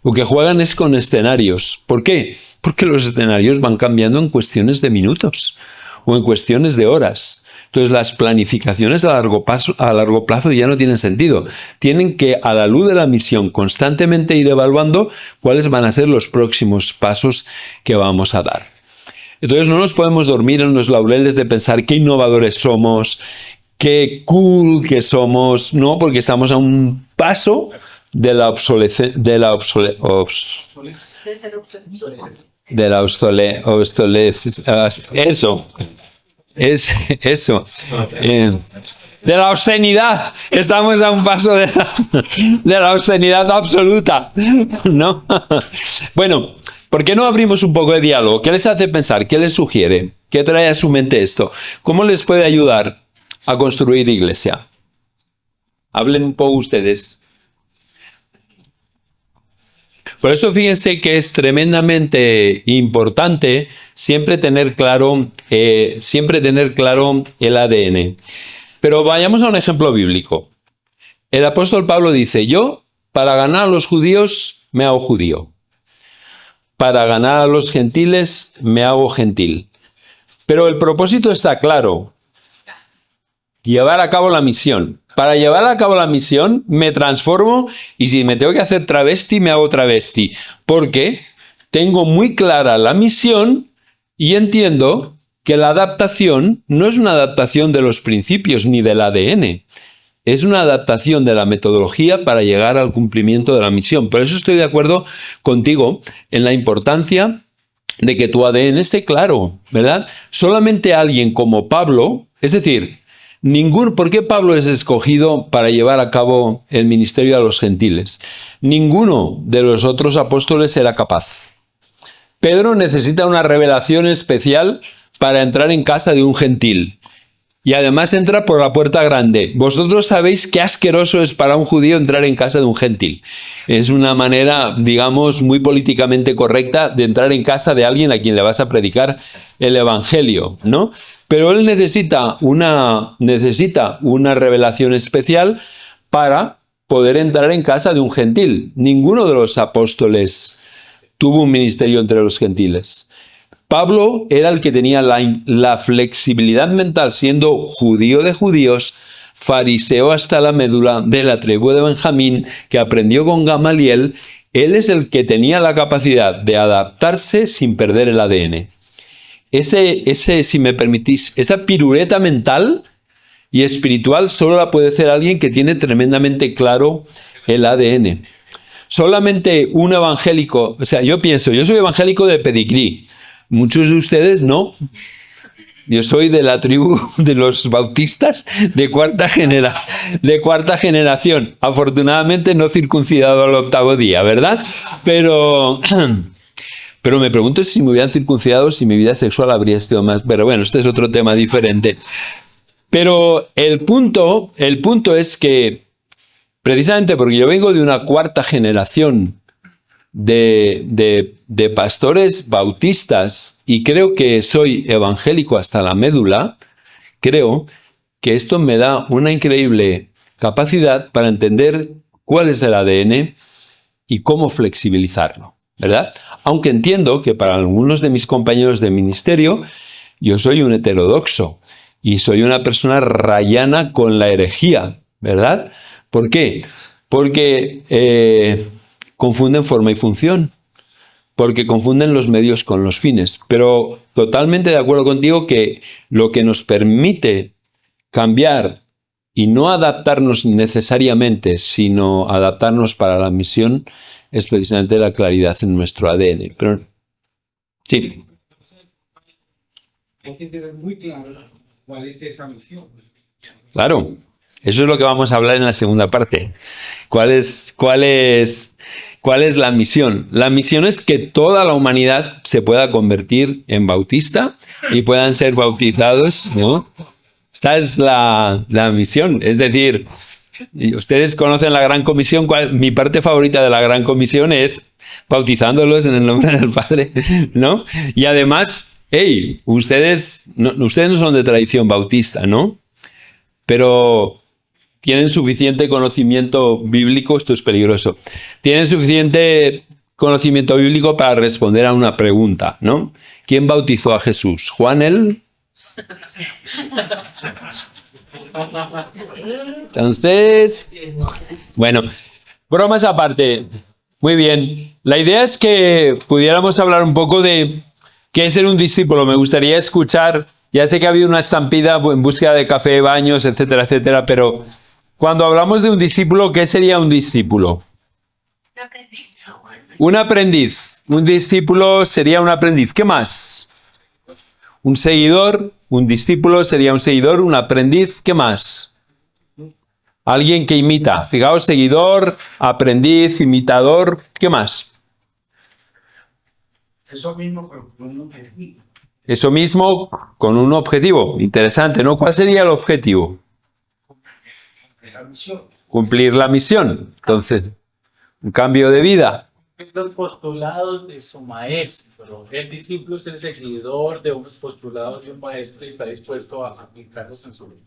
Lo que juegan es con escenarios. ¿Por qué? Porque los escenarios van cambiando en cuestiones de minutos o en cuestiones de horas. Entonces las planificaciones a largo plazo ya no tienen sentido. Tienen que, a la luz de la misión, constantemente ir evaluando cuáles van a ser los próximos pasos que vamos a dar. Entonces no nos podemos dormir en los laureles de pensar qué innovadores somos, qué cool que somos. No, porque estamos a un paso de la obsolescencia. Eso. Es eso. De la obscenidad. Estamos a un paso de la obscenidad absoluta, ¿no? Bueno, ¿por qué no abrimos un poco de diálogo? ¿Qué les hace pensar? ¿Qué les sugiere? ¿Qué trae a su mente esto? ¿Cómo les puede ayudar a construir iglesia? Hablen un poco ustedes. Por eso fíjense que es tremendamente importante siempre tener claro el ADN. Pero vayamos a un ejemplo bíblico. El apóstol Pablo dice: yo, para ganar a los judíos, me hago judío. Para ganar a los gentiles, me hago gentil. Pero el propósito está claro. Llevar a cabo la misión. Para llevar a cabo la misión me transformo y si me tengo que hacer travesti, me hago travesti. Porque tengo muy clara la misión y entiendo que la adaptación no es una adaptación de los principios ni del ADN. Es una adaptación de la metodología para llegar al cumplimiento de la misión. Por eso estoy de acuerdo contigo en la importancia de que tu ADN esté claro, ¿verdad? Solamente alguien como Pablo, es decir, ¿por qué Pablo es escogido para llevar a cabo el ministerio a los gentiles? Ninguno de los otros apóstoles era capaz. Pedro necesita una revelación especial para entrar en casa de un gentil. Y además entra por la puerta grande. Vosotros sabéis qué asqueroso es para un judío entrar en casa de un gentil. Es una manera, digamos, muy políticamente correcta de entrar en casa de alguien a quien le vas a predicar el evangelio, ¿no? Pero él necesita una revelación especial para poder entrar en casa de un gentil. Ninguno de los apóstoles tuvo un ministerio entre los gentiles. Pablo era el que tenía la flexibilidad mental, siendo judío de judíos, fariseo hasta la médula, de la tribu de Benjamín, que aprendió con Gamaliel. Él es el que tenía la capacidad de adaptarse sin perder el ADN. Si me permitís, esa piruleta mental y espiritual solo la puede hacer alguien que tiene tremendamente claro el ADN. Solamente un evangélico, yo soy evangélico de pedigrí. Muchos de ustedes no. Yo soy de la tribu de los bautistas de cuarta generación. Afortunadamente no circuncidado al 8º día, ¿verdad? Pero me pregunto si me hubieran circuncidado, si mi vida sexual habría sido más. Pero bueno, este es otro tema diferente. Pero el punto es que, precisamente porque yo vengo de una cuarta generación de pastores bautistas y creo que soy evangélico hasta la médula, creo que esto me da una increíble capacidad para entender cuál es el ADN y cómo flexibilizarlo, ¿verdad? Aunque entiendo que para algunos de mis compañeros de ministerio yo soy un heterodoxo y soy una persona rayana con la herejía, ¿verdad? ¿Por qué? Porque confunden forma y función, porque confunden los medios con los fines. Pero totalmente de acuerdo contigo que lo que nos permite cambiar y no adaptarnos necesariamente, sino adaptarnos para la misión, es precisamente la claridad en nuestro ADN. Pero, sí. Hay que tener muy claro cuál es esa misión. Claro, eso es lo que vamos a hablar en la segunda parte. ¿Cuál es la misión? La misión es que toda la humanidad se pueda convertir en bautista y puedan ser bautizados, ¿no? Esta es la misión. Es decir, ustedes conocen la Gran Comisión. Mi parte favorita de la Gran Comisión es bautizándolos en el nombre del Padre, ¿no? Y además, ustedes no son de tradición bautista, ¿no? Pero tienen suficiente conocimiento bíblico, esto es peligroso, tienen suficiente conocimiento bíblico para responder a una pregunta, ¿no? ¿Quién bautizó a Jesús? ¿Juan él? Entonces, bueno, bromas aparte, muy bien. La idea es que pudiéramos hablar un poco de qué es ser un discípulo. Me gustaría escuchar, ya sé que ha habido una estampida en búsqueda de café, baños, etcétera, etcétera, pero cuando hablamos de un discípulo, ¿qué sería un discípulo? Un aprendiz. Un discípulo sería un aprendiz. ¿Qué más? Un seguidor. Un discípulo sería un seguidor, un aprendiz. ¿Qué más? Alguien que imita. Fijaos, seguidor, aprendiz, imitador. ¿Qué más? Eso mismo, pero con un objetivo. Eso mismo con un objetivo. Interesante, ¿no? ¿Cuál sería el objetivo? La misión. Cumplir la misión. Entonces, un cambio de vida. Los postulados de su maestro. El discípulo es el seguidor de unos postulados de un maestro y está dispuesto a aplicarlos en su vida.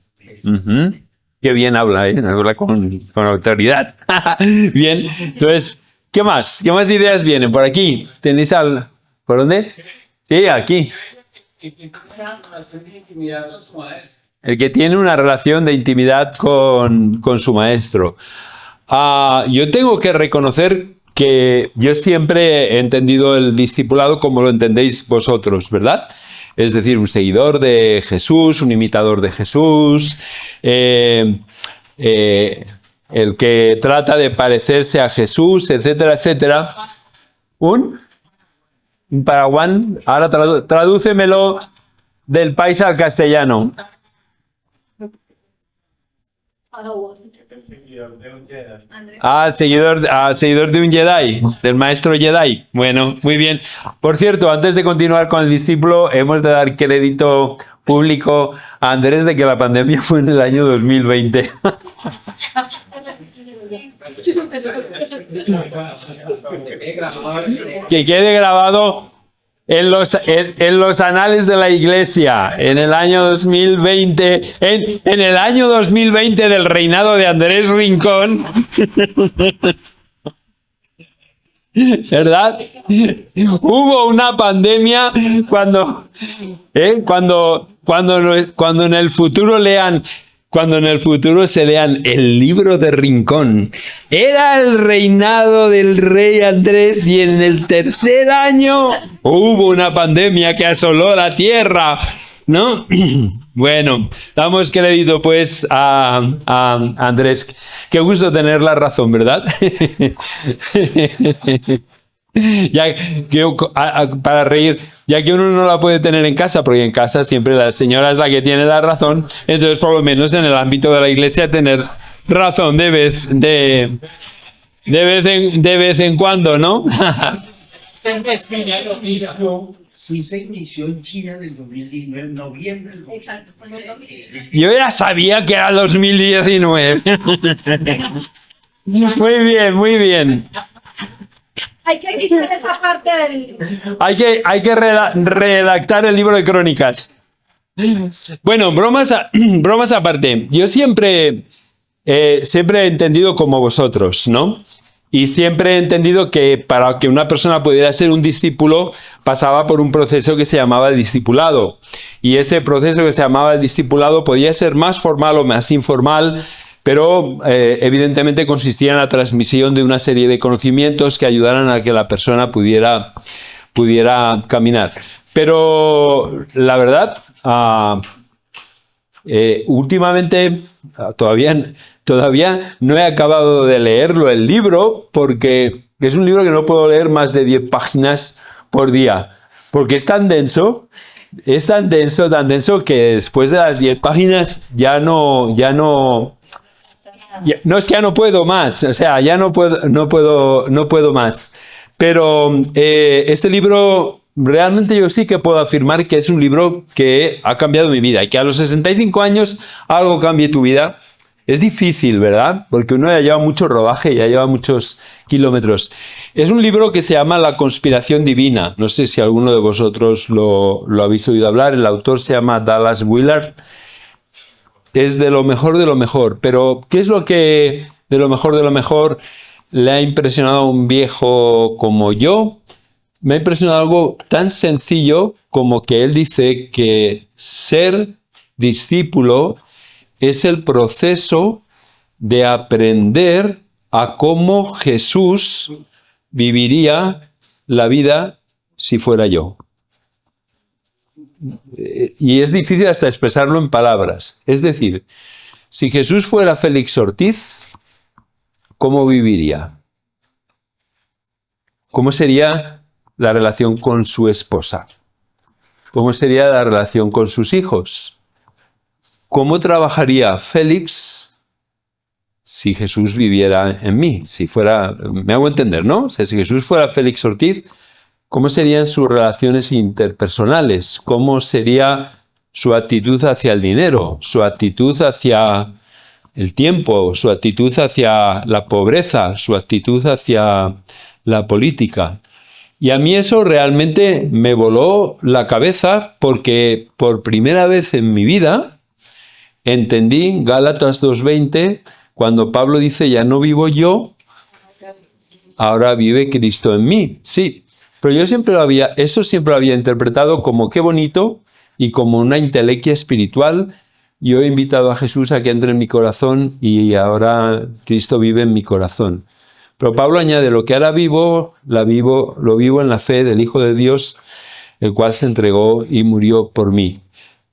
Qué bien habla, ¿eh? Habla con autoridad. Bien, entonces, ¿qué más? ¿Qué más ideas vienen? Por aquí. ¿Tenéis al...? ¿Por dónde? Sí, aquí. que tiene una relación de intimidad con su maestro. El que tiene una relación de intimidad con su maestro. Yo tengo que reconocer que yo siempre he entendido el discipulado como lo entendéis vosotros, ¿verdad? Es decir, un seguidor de Jesús, un imitador de Jesús, el que trata de parecerse a Jesús, etcétera, etcétera. Un paraguán. Ahora tradúcemelo del país al castellano. Al seguidor de un Jedi, del maestro Jedi. Bueno, muy bien. Por cierto, antes de continuar con el discípulo, hemos de dar crédito público a Andrés de que la pandemia fue en el año 2020. Que quede grabado en los anales de la Iglesia, en el año 2020, en el año 2020 del reinado de Andrés Rincón, ¿verdad? Hubo una pandemia cuando en el futuro se lean el libro de Rincón. Era el reinado del rey Andrés y en el tercer año hubo una pandemia que asoló la tierra, ¿no? Bueno, damos crédito pues a Andrés. Qué gusto tener la razón, ¿verdad? Ya que, para reír, ya que uno no la puede tener en casa, porque en casa siempre la señora es la que tiene la razón, entonces por lo menos en el ámbito de la iglesia tener razón de vez en cuando, ¿no? Sí, se inició en China en el 2019, en noviembre. Exacto. Yo ya sabía que era 2019. Muy bien, muy bien. Hay que quitar esa parte del... Hay que redactar el libro de crónicas. Bueno, bromas aparte. Yo siempre he entendido como vosotros, ¿no? Y siempre he entendido que para que una persona pudiera ser un discípulo pasaba por un proceso que se llamaba el discipulado. Y ese proceso que se llamaba el discipulado podía ser más formal o más informal, pero evidentemente consistía en la transmisión de una serie de conocimientos que ayudaran a que la persona pudiera caminar. Pero la verdad, últimamente todavía no he acabado de leerlo, el libro, porque es un libro que no puedo leer más de 10 páginas por día, porque es tan denso que después de las 10 páginas no es que ya no puedo más, o sea, ya no puedo más. Pero este libro, realmente yo sí que puedo afirmar que es un libro que ha cambiado mi vida y que a los 65 años algo cambie tu vida. Es difícil, ¿verdad? Porque uno ya lleva mucho rodaje, ya lleva muchos kilómetros. Es un libro que se llama La conspiración divina. No sé si alguno de vosotros lo habéis oído hablar. El autor se llama Dallas Willard. Es de lo mejor. Pero, ¿qué es lo que de lo mejor le ha impresionado a un viejo como yo? Me ha impresionado algo tan sencillo como que él dice que ser discípulo es el proceso de aprender a cómo Jesús viviría la vida si fuera yo. Y es difícil hasta expresarlo en palabras. Es decir, si Jesús fuera Félix Ortiz, ¿cómo viviría? ¿Cómo sería la relación con su esposa? ¿Cómo sería la relación con sus hijos? ¿Cómo trabajaría Félix si Jesús viviera en mí? Si fuera, me hago entender, ¿no? O sea, si Jesús fuera Félix Ortiz, ¿cómo serían sus relaciones interpersonales? ¿Cómo sería su actitud hacia el dinero? ¿Su actitud hacia el tiempo? ¿Su actitud hacia la pobreza? ¿Su actitud hacia la política? Y a mí eso realmente me voló la cabeza porque por primera vez en mi vida entendí Gálatas 2:20 cuando Pablo dice, ya no vivo yo, ahora vive Cristo en mí. Sí, pero yo siempre lo había interpretado como qué bonito y como una entelequia espiritual, yo he invitado a Jesús a que entre en mi corazón y ahora Cristo vive en mi corazón. Pero Pablo añade, lo que ahora vivo, lo vivo en la fe del Hijo de Dios, el cual se entregó y murió por mí.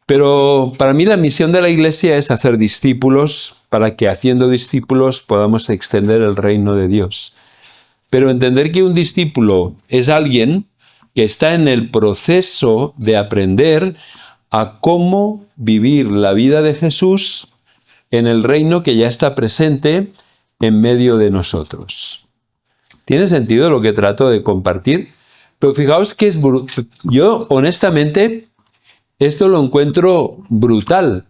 Pero para mí la misión de la Iglesia es hacer discípulos, para que haciendo discípulos podamos extender el reino de Dios. Pero entender que un discípulo es alguien que está en el proceso de aprender a cómo vivir la vida de Jesús en el reino que ya está presente en medio de nosotros. ¿Tiene sentido lo que trato de compartir? Pero fijaos que yo honestamente esto lo encuentro brutal,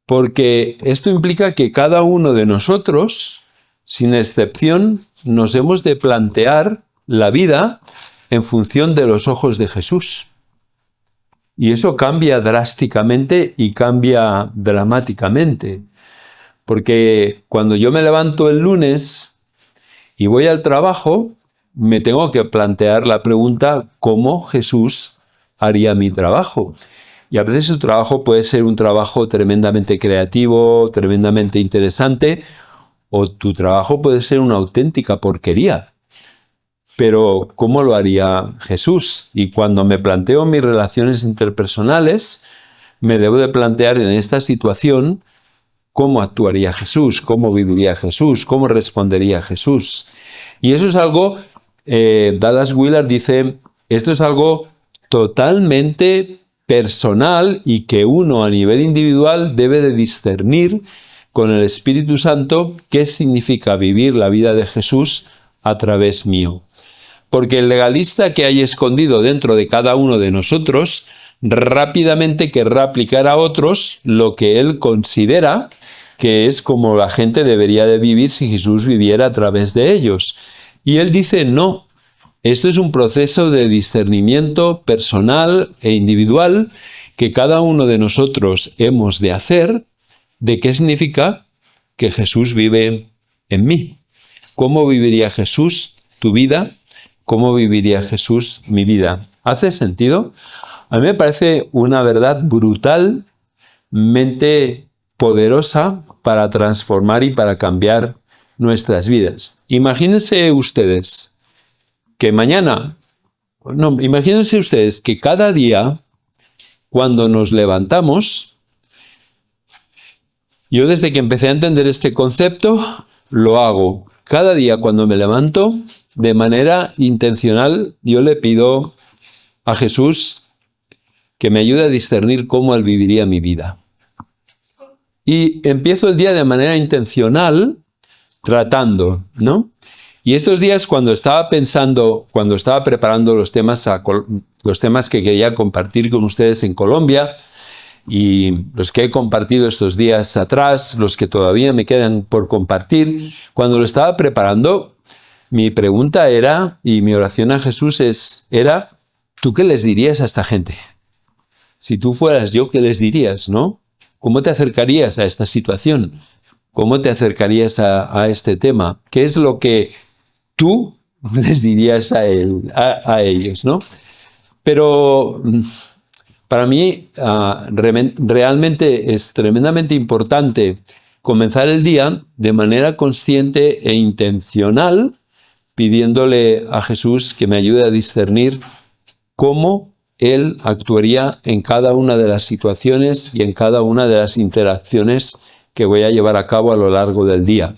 porque esto implica que cada uno de nosotros, sin excepción, nos hemos de plantear la vida en función de los ojos de Jesús. Y eso cambia drásticamente y cambia dramáticamente. Porque cuando yo me levanto el lunes y voy al trabajo, me tengo que plantear la pregunta, ¿cómo Jesús haría mi trabajo? Y a veces el trabajo puede ser un trabajo tremendamente creativo, tremendamente interesante, o tu trabajo puede ser una auténtica porquería. Pero ¿cómo lo haría Jesús? Y cuando me planteo mis relaciones interpersonales, me debo de plantear en esta situación cómo actuaría Jesús, cómo viviría Jesús, cómo respondería Jesús. Y eso es algo, Dallas Willard dice, esto es algo totalmente personal y que uno a nivel individual debe de discernir con el Espíritu Santo qué significa vivir la vida de Jesús a través mío. Porque el legalista que hay escondido dentro de cada uno de nosotros rápidamente querrá aplicar a otros lo que él considera que es como la gente debería de vivir si Jesús viviera a través de ellos. Y él dice, no, esto es un proceso de discernimiento personal e individual que cada uno de nosotros hemos de hacer de qué significa que Jesús vive en mí. ¿Cómo viviría Jesús tu vida? ¿Cómo viviría Jesús mi vida? ¿Hace sentido? A mí me parece una verdad brutalmente poderosa para transformar y para cambiar nuestras vidas. Imagínense ustedes que imagínense ustedes que cada día, cuando nos levantamos, yo desde que empecé a entender este concepto, lo hago. Cada día cuando me levanto, de manera intencional, yo le pido a Jesús que me ayude a discernir cómo Él viviría mi vida. Y empiezo el día de manera intencional, tratando, ¿no? Y estos días cuando estaba preparando los temas que quería compartir con ustedes en Colombia, y los que he compartido estos días atrás, los que todavía me quedan por compartir, cuando lo estaba preparando, mi pregunta era, y mi oración a Jesús era, ¿tú qué les dirías a esta gente? Si tú fueras yo, ¿qué les dirías, no? ¿Cómo te acercarías a esta situación? ¿Cómo te acercarías a este tema? ¿Qué es lo que tú les dirías a ellos, no? Pero para mí realmente es tremendamente importante comenzar el día de manera consciente e intencional, pidiéndole a Jesús que me ayude a discernir cómo Él actuaría en cada una de las situaciones y en cada una de las interacciones que voy a llevar a cabo a lo largo del día.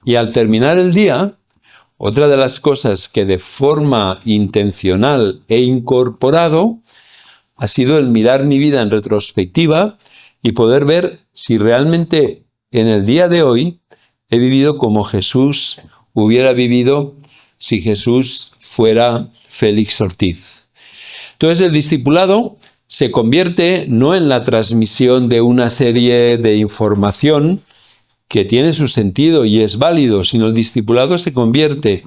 Y al terminar el día, otra de las cosas que de forma intencional he incorporado ha sido el mirar mi vida en retrospectiva y poder ver si realmente en el día de hoy he vivido como Jesús hubiera vivido si Jesús fuera Félix Ortiz. Entonces el discipulado se convierte no en la transmisión de una serie de información que tiene su sentido y es válido, sino el discipulado se convierte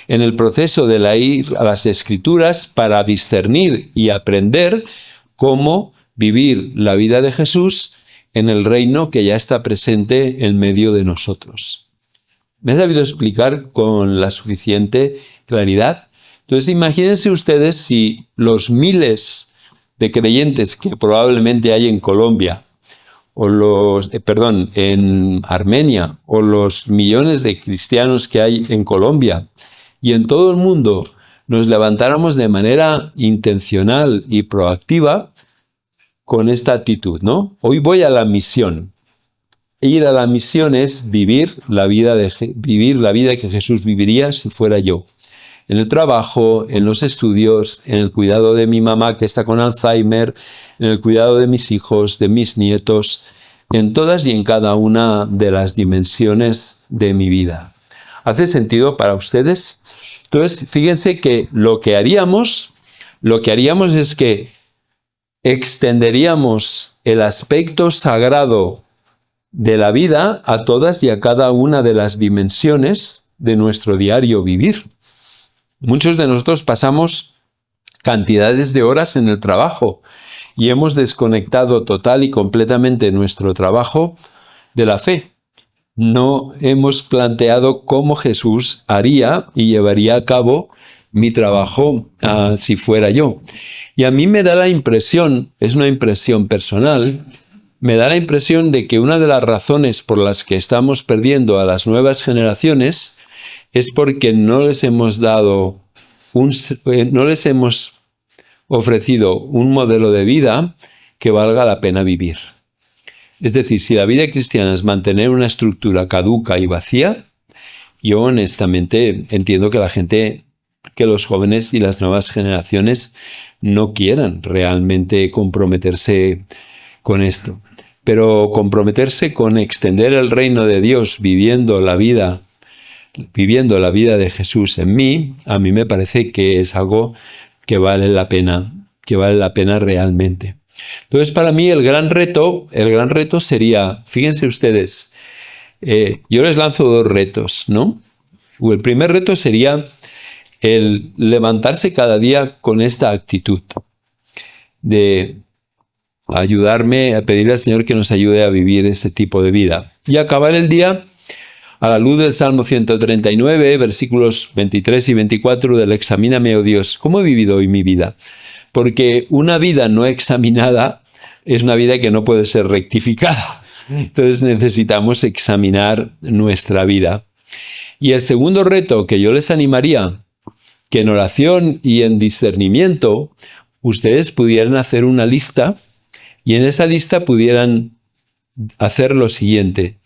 en el proceso de ir a las Escrituras para discernir y aprender cómo vivir la vida de Jesús en el reino que ya está presente en medio de nosotros. ¿Me he sabido explicar con la suficiente claridad? Entonces imagínense ustedes si los miles de creyentes que probablemente hay en Colombia, o en Armenia, o los millones de cristianos que hay en Colombia y en todo el mundo, nos levantáramos de manera intencional y proactiva con esta actitud, ¿no? Hoy voy a la misión. Ir a la misión es vivir la vida que Jesús viviría si fuera yo. En el trabajo, en los estudios, en el cuidado de mi mamá que está con Alzheimer, en el cuidado de mis hijos, de mis nietos, en todas y en cada una de las dimensiones de mi vida. ¿Hace sentido para ustedes? Entonces, fíjense que lo que haríamos es que extenderíamos el aspecto sagrado de la vida a todas y a cada una de las dimensiones de nuestro diario vivir. Muchos de nosotros pasamos cantidades de horas en el trabajo y hemos desconectado total y completamente nuestro trabajo de la fe. No hemos planteado cómo Jesús haría y llevaría a cabo mi trabajo si fuera yo. Y a mí me da la impresión, es una impresión personal, me da la impresión de que una de las razones por las que estamos perdiendo a las nuevas generaciones es porque no les hemos ofrecido un modelo de vida que valga la pena vivir. Es decir, si la vida cristiana es mantener una estructura caduca y vacía, yo honestamente entiendo que los jóvenes y las nuevas generaciones no quieran realmente comprometerse con esto. Pero comprometerse con extender el reino de Dios viviendo la vida de Jesús en mí, a mí me parece que es algo que vale la pena realmente. Entonces, para mí el gran reto sería, fíjense ustedes, yo les lanzo dos retos, ¿no? El primer reto sería el levantarse cada día con esta actitud de ayudarme a pedirle al Señor que nos ayude a vivir ese tipo de vida y acabar el día a la luz del Salmo 139, versículos 23 y 24 del Examíname, oh Dios, ¿cómo he vivido hoy mi vida? Porque una vida no examinada es una vida que no puede ser rectificada. Entonces necesitamos examinar nuestra vida. Y el segundo reto que yo les animaría, que en oración y en discernimiento ustedes pudieran hacer una lista y en esa lista pudieran hacer lo siguiente.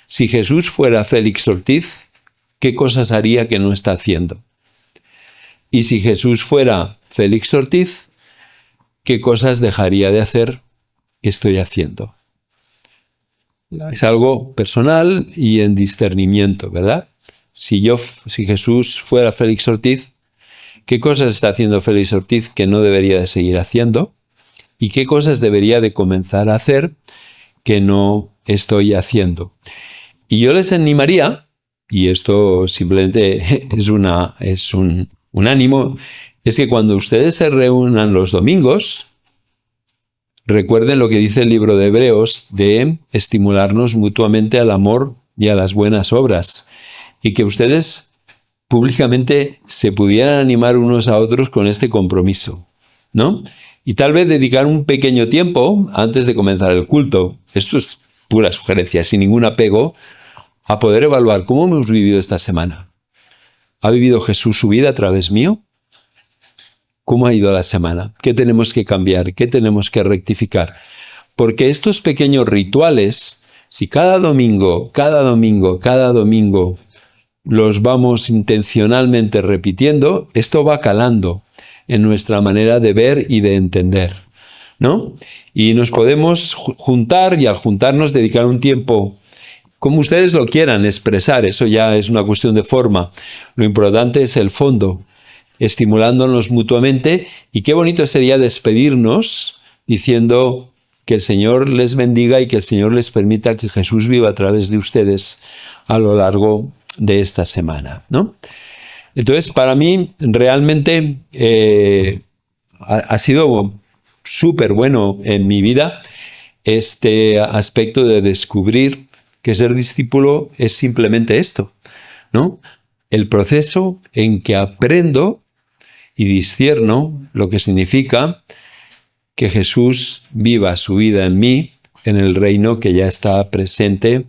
Si Jesús fuera Félix Ortiz, ¿qué cosas haría que no está haciendo? Y si Jesús fuera Félix Ortiz, ¿qué cosas dejaría de hacer que estoy haciendo? Es algo personal y en discernimiento, ¿verdad? Si Jesús fuera Félix Ortiz, ¿qué cosas está haciendo Félix Ortiz que no debería de seguir haciendo? ¿Y qué cosas debería de comenzar a hacer que no estoy haciendo? Y yo les animaría, y esto simplemente es un ánimo, es que cuando ustedes se reúnan los domingos, recuerden lo que dice el libro de Hebreos de estimularnos mutuamente al amor y a las buenas obras, y que ustedes públicamente se pudieran animar unos a otros con este compromiso, ¿no? Y tal vez dedicar un pequeño tiempo antes de comenzar el culto, esto es pura sugerencia, sin ningún apego, a poder evaluar cómo hemos vivido esta semana. ¿Ha vivido Jesús su vida a través mío? ¿Cómo ha ido la semana? ¿Qué tenemos que cambiar? ¿Qué tenemos que rectificar? Porque estos pequeños rituales, si cada domingo, los vamos intencionalmente repitiendo, esto va calando en nuestra manera de ver y de entender, ¿no? Y nos podemos juntar y al juntarnos dedicar un tiempo, como ustedes lo quieran expresar, eso ya es una cuestión de forma. Lo importante es el fondo, estimulándonos mutuamente. Y qué bonito sería despedirnos diciendo que el Señor les bendiga y que el Señor les permita que Jesús viva a través de ustedes a lo largo de esta semana, ¿no? Entonces, para mí, realmente ha sido súper bueno en mi vida este aspecto de descubrir que ser discípulo es simplemente esto, ¿no? El proceso en que aprendo y discierno lo que significa que Jesús viva su vida en mí, en el reino que ya está presente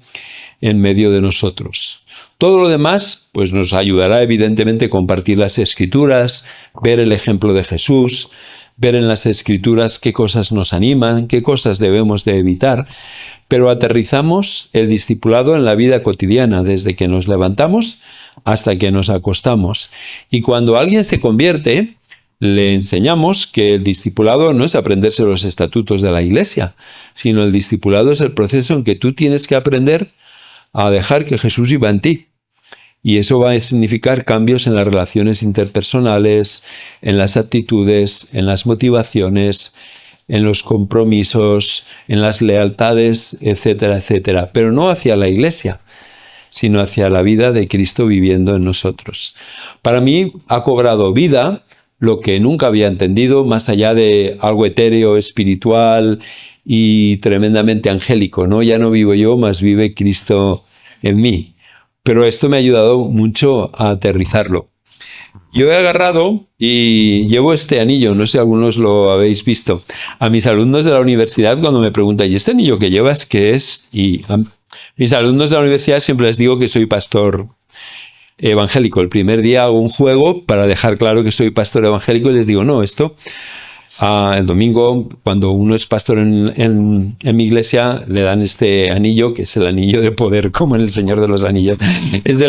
en medio de nosotros. Todo lo demás, pues nos ayudará evidentemente a compartir las Escrituras, ver el ejemplo de Jesús, ver en las Escrituras qué cosas nos animan, qué cosas debemos de evitar, pero aterrizamos el discipulado en la vida cotidiana, desde que nos levantamos hasta que nos acostamos. Y cuando alguien se convierte, le enseñamos que el discipulado no es aprenderse los estatutos de la Iglesia, sino el discipulado es el proceso en que tú tienes que aprender a dejar que Jesús viva en ti. Y eso va a significar cambios en las relaciones interpersonales, en las actitudes, en las motivaciones, en los compromisos, en las lealtades, etcétera, etcétera. Pero no hacia la Iglesia, sino hacia la vida de Cristo viviendo en nosotros. Para mí ha cobrado vida lo que nunca había entendido, más allá de algo etéreo, espiritual y tremendamente angélico, ¿no? Ya no vivo yo, más vive Cristo en mí. Pero esto me ha ayudado mucho a aterrizarlo. Yo he agarrado y llevo este anillo, no sé si algunos lo habéis visto. A mis alumnos de la universidad cuando me preguntan, ¿y este anillo que llevas qué es? Y a mis alumnos de la universidad siempre les digo que soy pastor evangélico. El primer día hago un juego para dejar claro que soy pastor evangélico y les digo, no, esto... el domingo, cuando uno es pastor en mi iglesia, le dan este anillo, que es el anillo de poder, como en El Señor de los Anillos. Es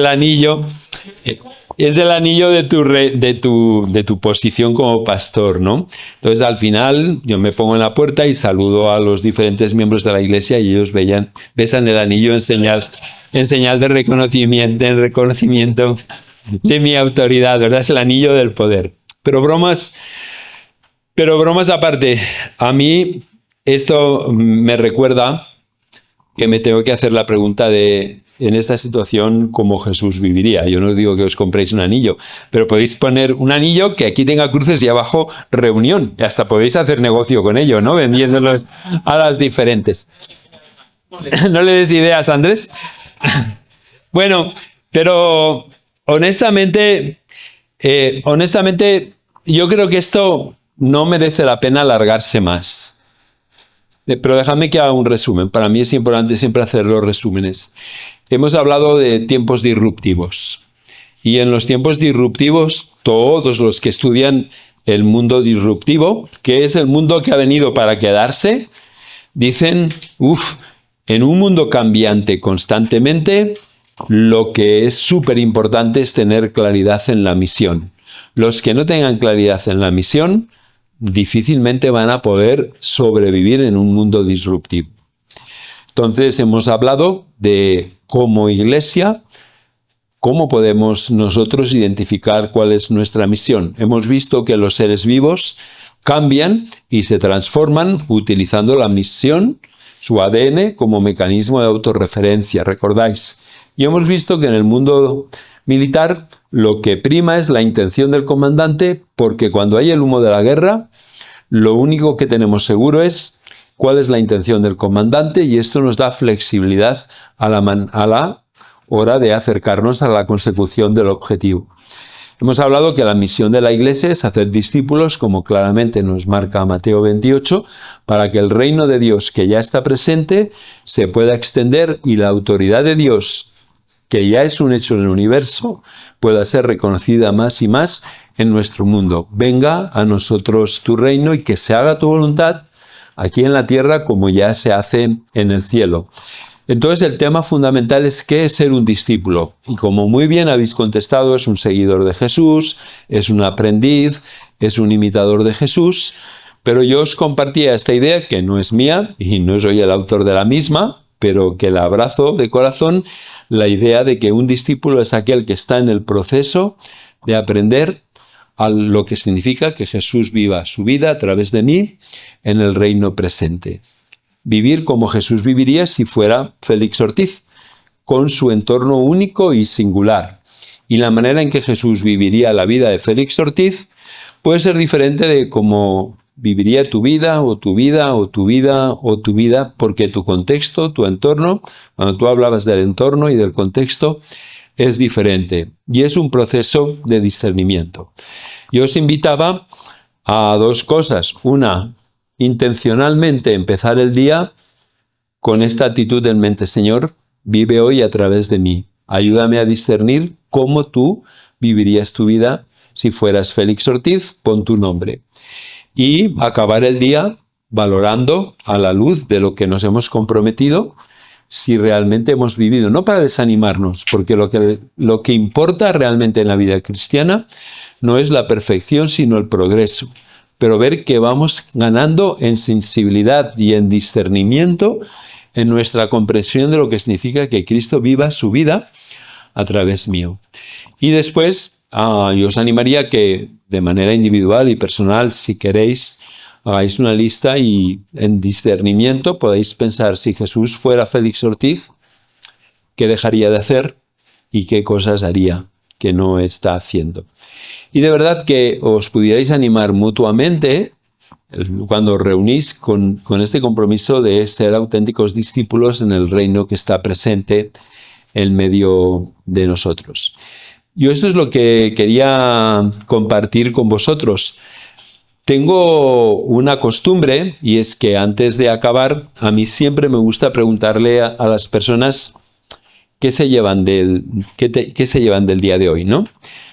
el anillo de tu posición como pastor, ¿no? Entonces, al final, yo me pongo en la puerta y saludo a los diferentes miembros de la iglesia y ellos besan el anillo en señal de reconocimiento de mi autoridad, ¿verdad? Es el anillo del poder. Pero bromas aparte, a mí esto me recuerda que me tengo que hacer la pregunta de, en esta situación, ¿cómo Jesús viviría? Yo no digo que os compréis un anillo, pero podéis poner un anillo que aquí tenga cruces y abajo reunión. Y hasta podéis hacer negocio con ello, ¿no? Vendiéndolos a las diferentes. ¿No le des ideas, Andrés? Bueno, pero honestamente, yo creo que esto no merece la pena alargarse más. Pero déjame que haga un resumen. Para mí es importante siempre hacer los resúmenes. Hemos hablado de tiempos disruptivos. Y en los tiempos disruptivos, todos los que estudian el mundo disruptivo, que es el mundo que ha venido para quedarse, dicen, en un mundo cambiante constantemente, lo que es súper importante es tener claridad en la misión. Los que no tengan claridad en la misión difícilmente van a poder sobrevivir en un mundo disruptivo. Entonces hemos hablado de como iglesia, cómo podemos nosotros identificar cuál es nuestra misión. Hemos visto que los seres vivos cambian y se transforman utilizando la misión, su ADN, como mecanismo de autorreferencia, ¿recordáis? Y hemos visto que en el mundo militar lo que prima es la intención del comandante, porque cuando hay el humo de la guerra, lo único que tenemos seguro es cuál es la intención del comandante y esto nos da flexibilidad a la hora de acercarnos a la consecución del objetivo. Hemos hablado que la misión de la Iglesia es hacer discípulos, como claramente nos marca Mateo 28, para que el reino de Dios que ya está presente se pueda extender y la autoridad de Dios, que ya es un hecho en el universo, pueda ser reconocida más y más en nuestro mundo. Venga a nosotros tu reino y que se haga tu voluntad aquí en la tierra como ya se hace en el cielo. Entonces el tema fundamental es qué es ser un discípulo. Y como muy bien habéis contestado, es un seguidor de Jesús, es un aprendiz, es un imitador de Jesús. Pero yo os compartía esta idea que no es mía y no soy el autor de la misma, pero que la abrazo de corazón, la idea de que un discípulo es aquel que está en el proceso de aprender a lo que significa que Jesús viva su vida a través de mí en el reino presente. Vivir como Jesús viviría si fuera Félix Ortiz, con su entorno único y singular. Y la manera en que Jesús viviría la vida de Félix Ortiz puede ser diferente de cómo viviría tu vida, o tu vida, o tu vida, o tu vida, porque tu contexto, tu entorno, cuando tú hablabas del entorno y del contexto, es diferente. Y es un proceso de discernimiento. Yo os invitaba a dos cosas. Una, intencionalmente empezar el día con esta actitud en mente. Señor, vive hoy a través de mí. Ayúdame a discernir cómo tú vivirías tu vida si fueras Félix Ortiz, pon tu nombre. Y acabar el día valorando a la luz de lo que nos hemos comprometido, si realmente hemos vivido, no para desanimarnos, porque lo que importa realmente en la vida cristiana no es la perfección, sino el progreso. Pero ver que vamos ganando en sensibilidad y en discernimiento en nuestra comprensión de lo que significa que Cristo viva su vida a través mío. Y después, yo os animaría que de manera individual y personal, si queréis, hagáis una lista y en discernimiento podéis pensar, si Jesús fuera Félix Ortiz, ¿qué dejaría de hacer y qué cosas haría que no está haciendo? Y de verdad que os pudierais animar mutuamente cuando os reunís con este compromiso de ser auténticos discípulos en el reino que está presente en medio de nosotros. Yo esto es lo que quería compartir con vosotros. Tengo una costumbre, y es que antes de acabar, a mí siempre me gusta preguntarle a las personas qué se llevan del día de hoy, ¿no?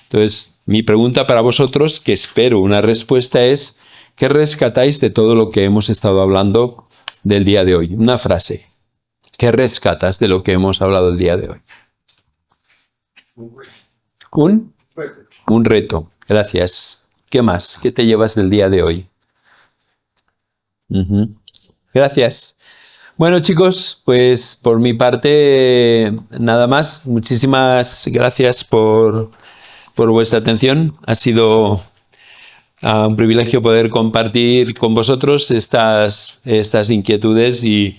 Entonces, mi pregunta para vosotros, que espero una respuesta, es ¿qué rescatáis de todo lo que hemos estado hablando del día de hoy? Una frase. ¿Qué rescatas de lo que hemos hablado el día de hoy? Un reto. Gracias. ¿Qué más? ¿Qué te llevas del día de hoy? Gracias. Bueno, chicos, pues por mi parte nada más. Muchísimas gracias por vuestra atención. Ha sido un privilegio poder compartir con vosotros estas inquietudes y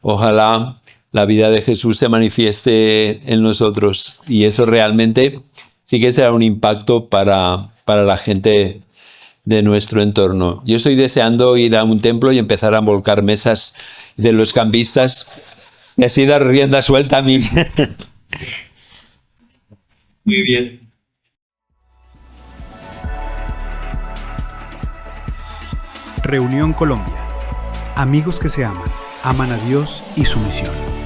ojalá la vida de Jesús se manifieste en nosotros. Y eso realmente sí que será un impacto para la gente de nuestro entorno. Yo estoy deseando ir a un templo y empezar a volcar mesas de los cambistas y así dar rienda suelta a mí. Muy bien. Reunión Colombia. Amigos que se aman, aman a Dios y su misión.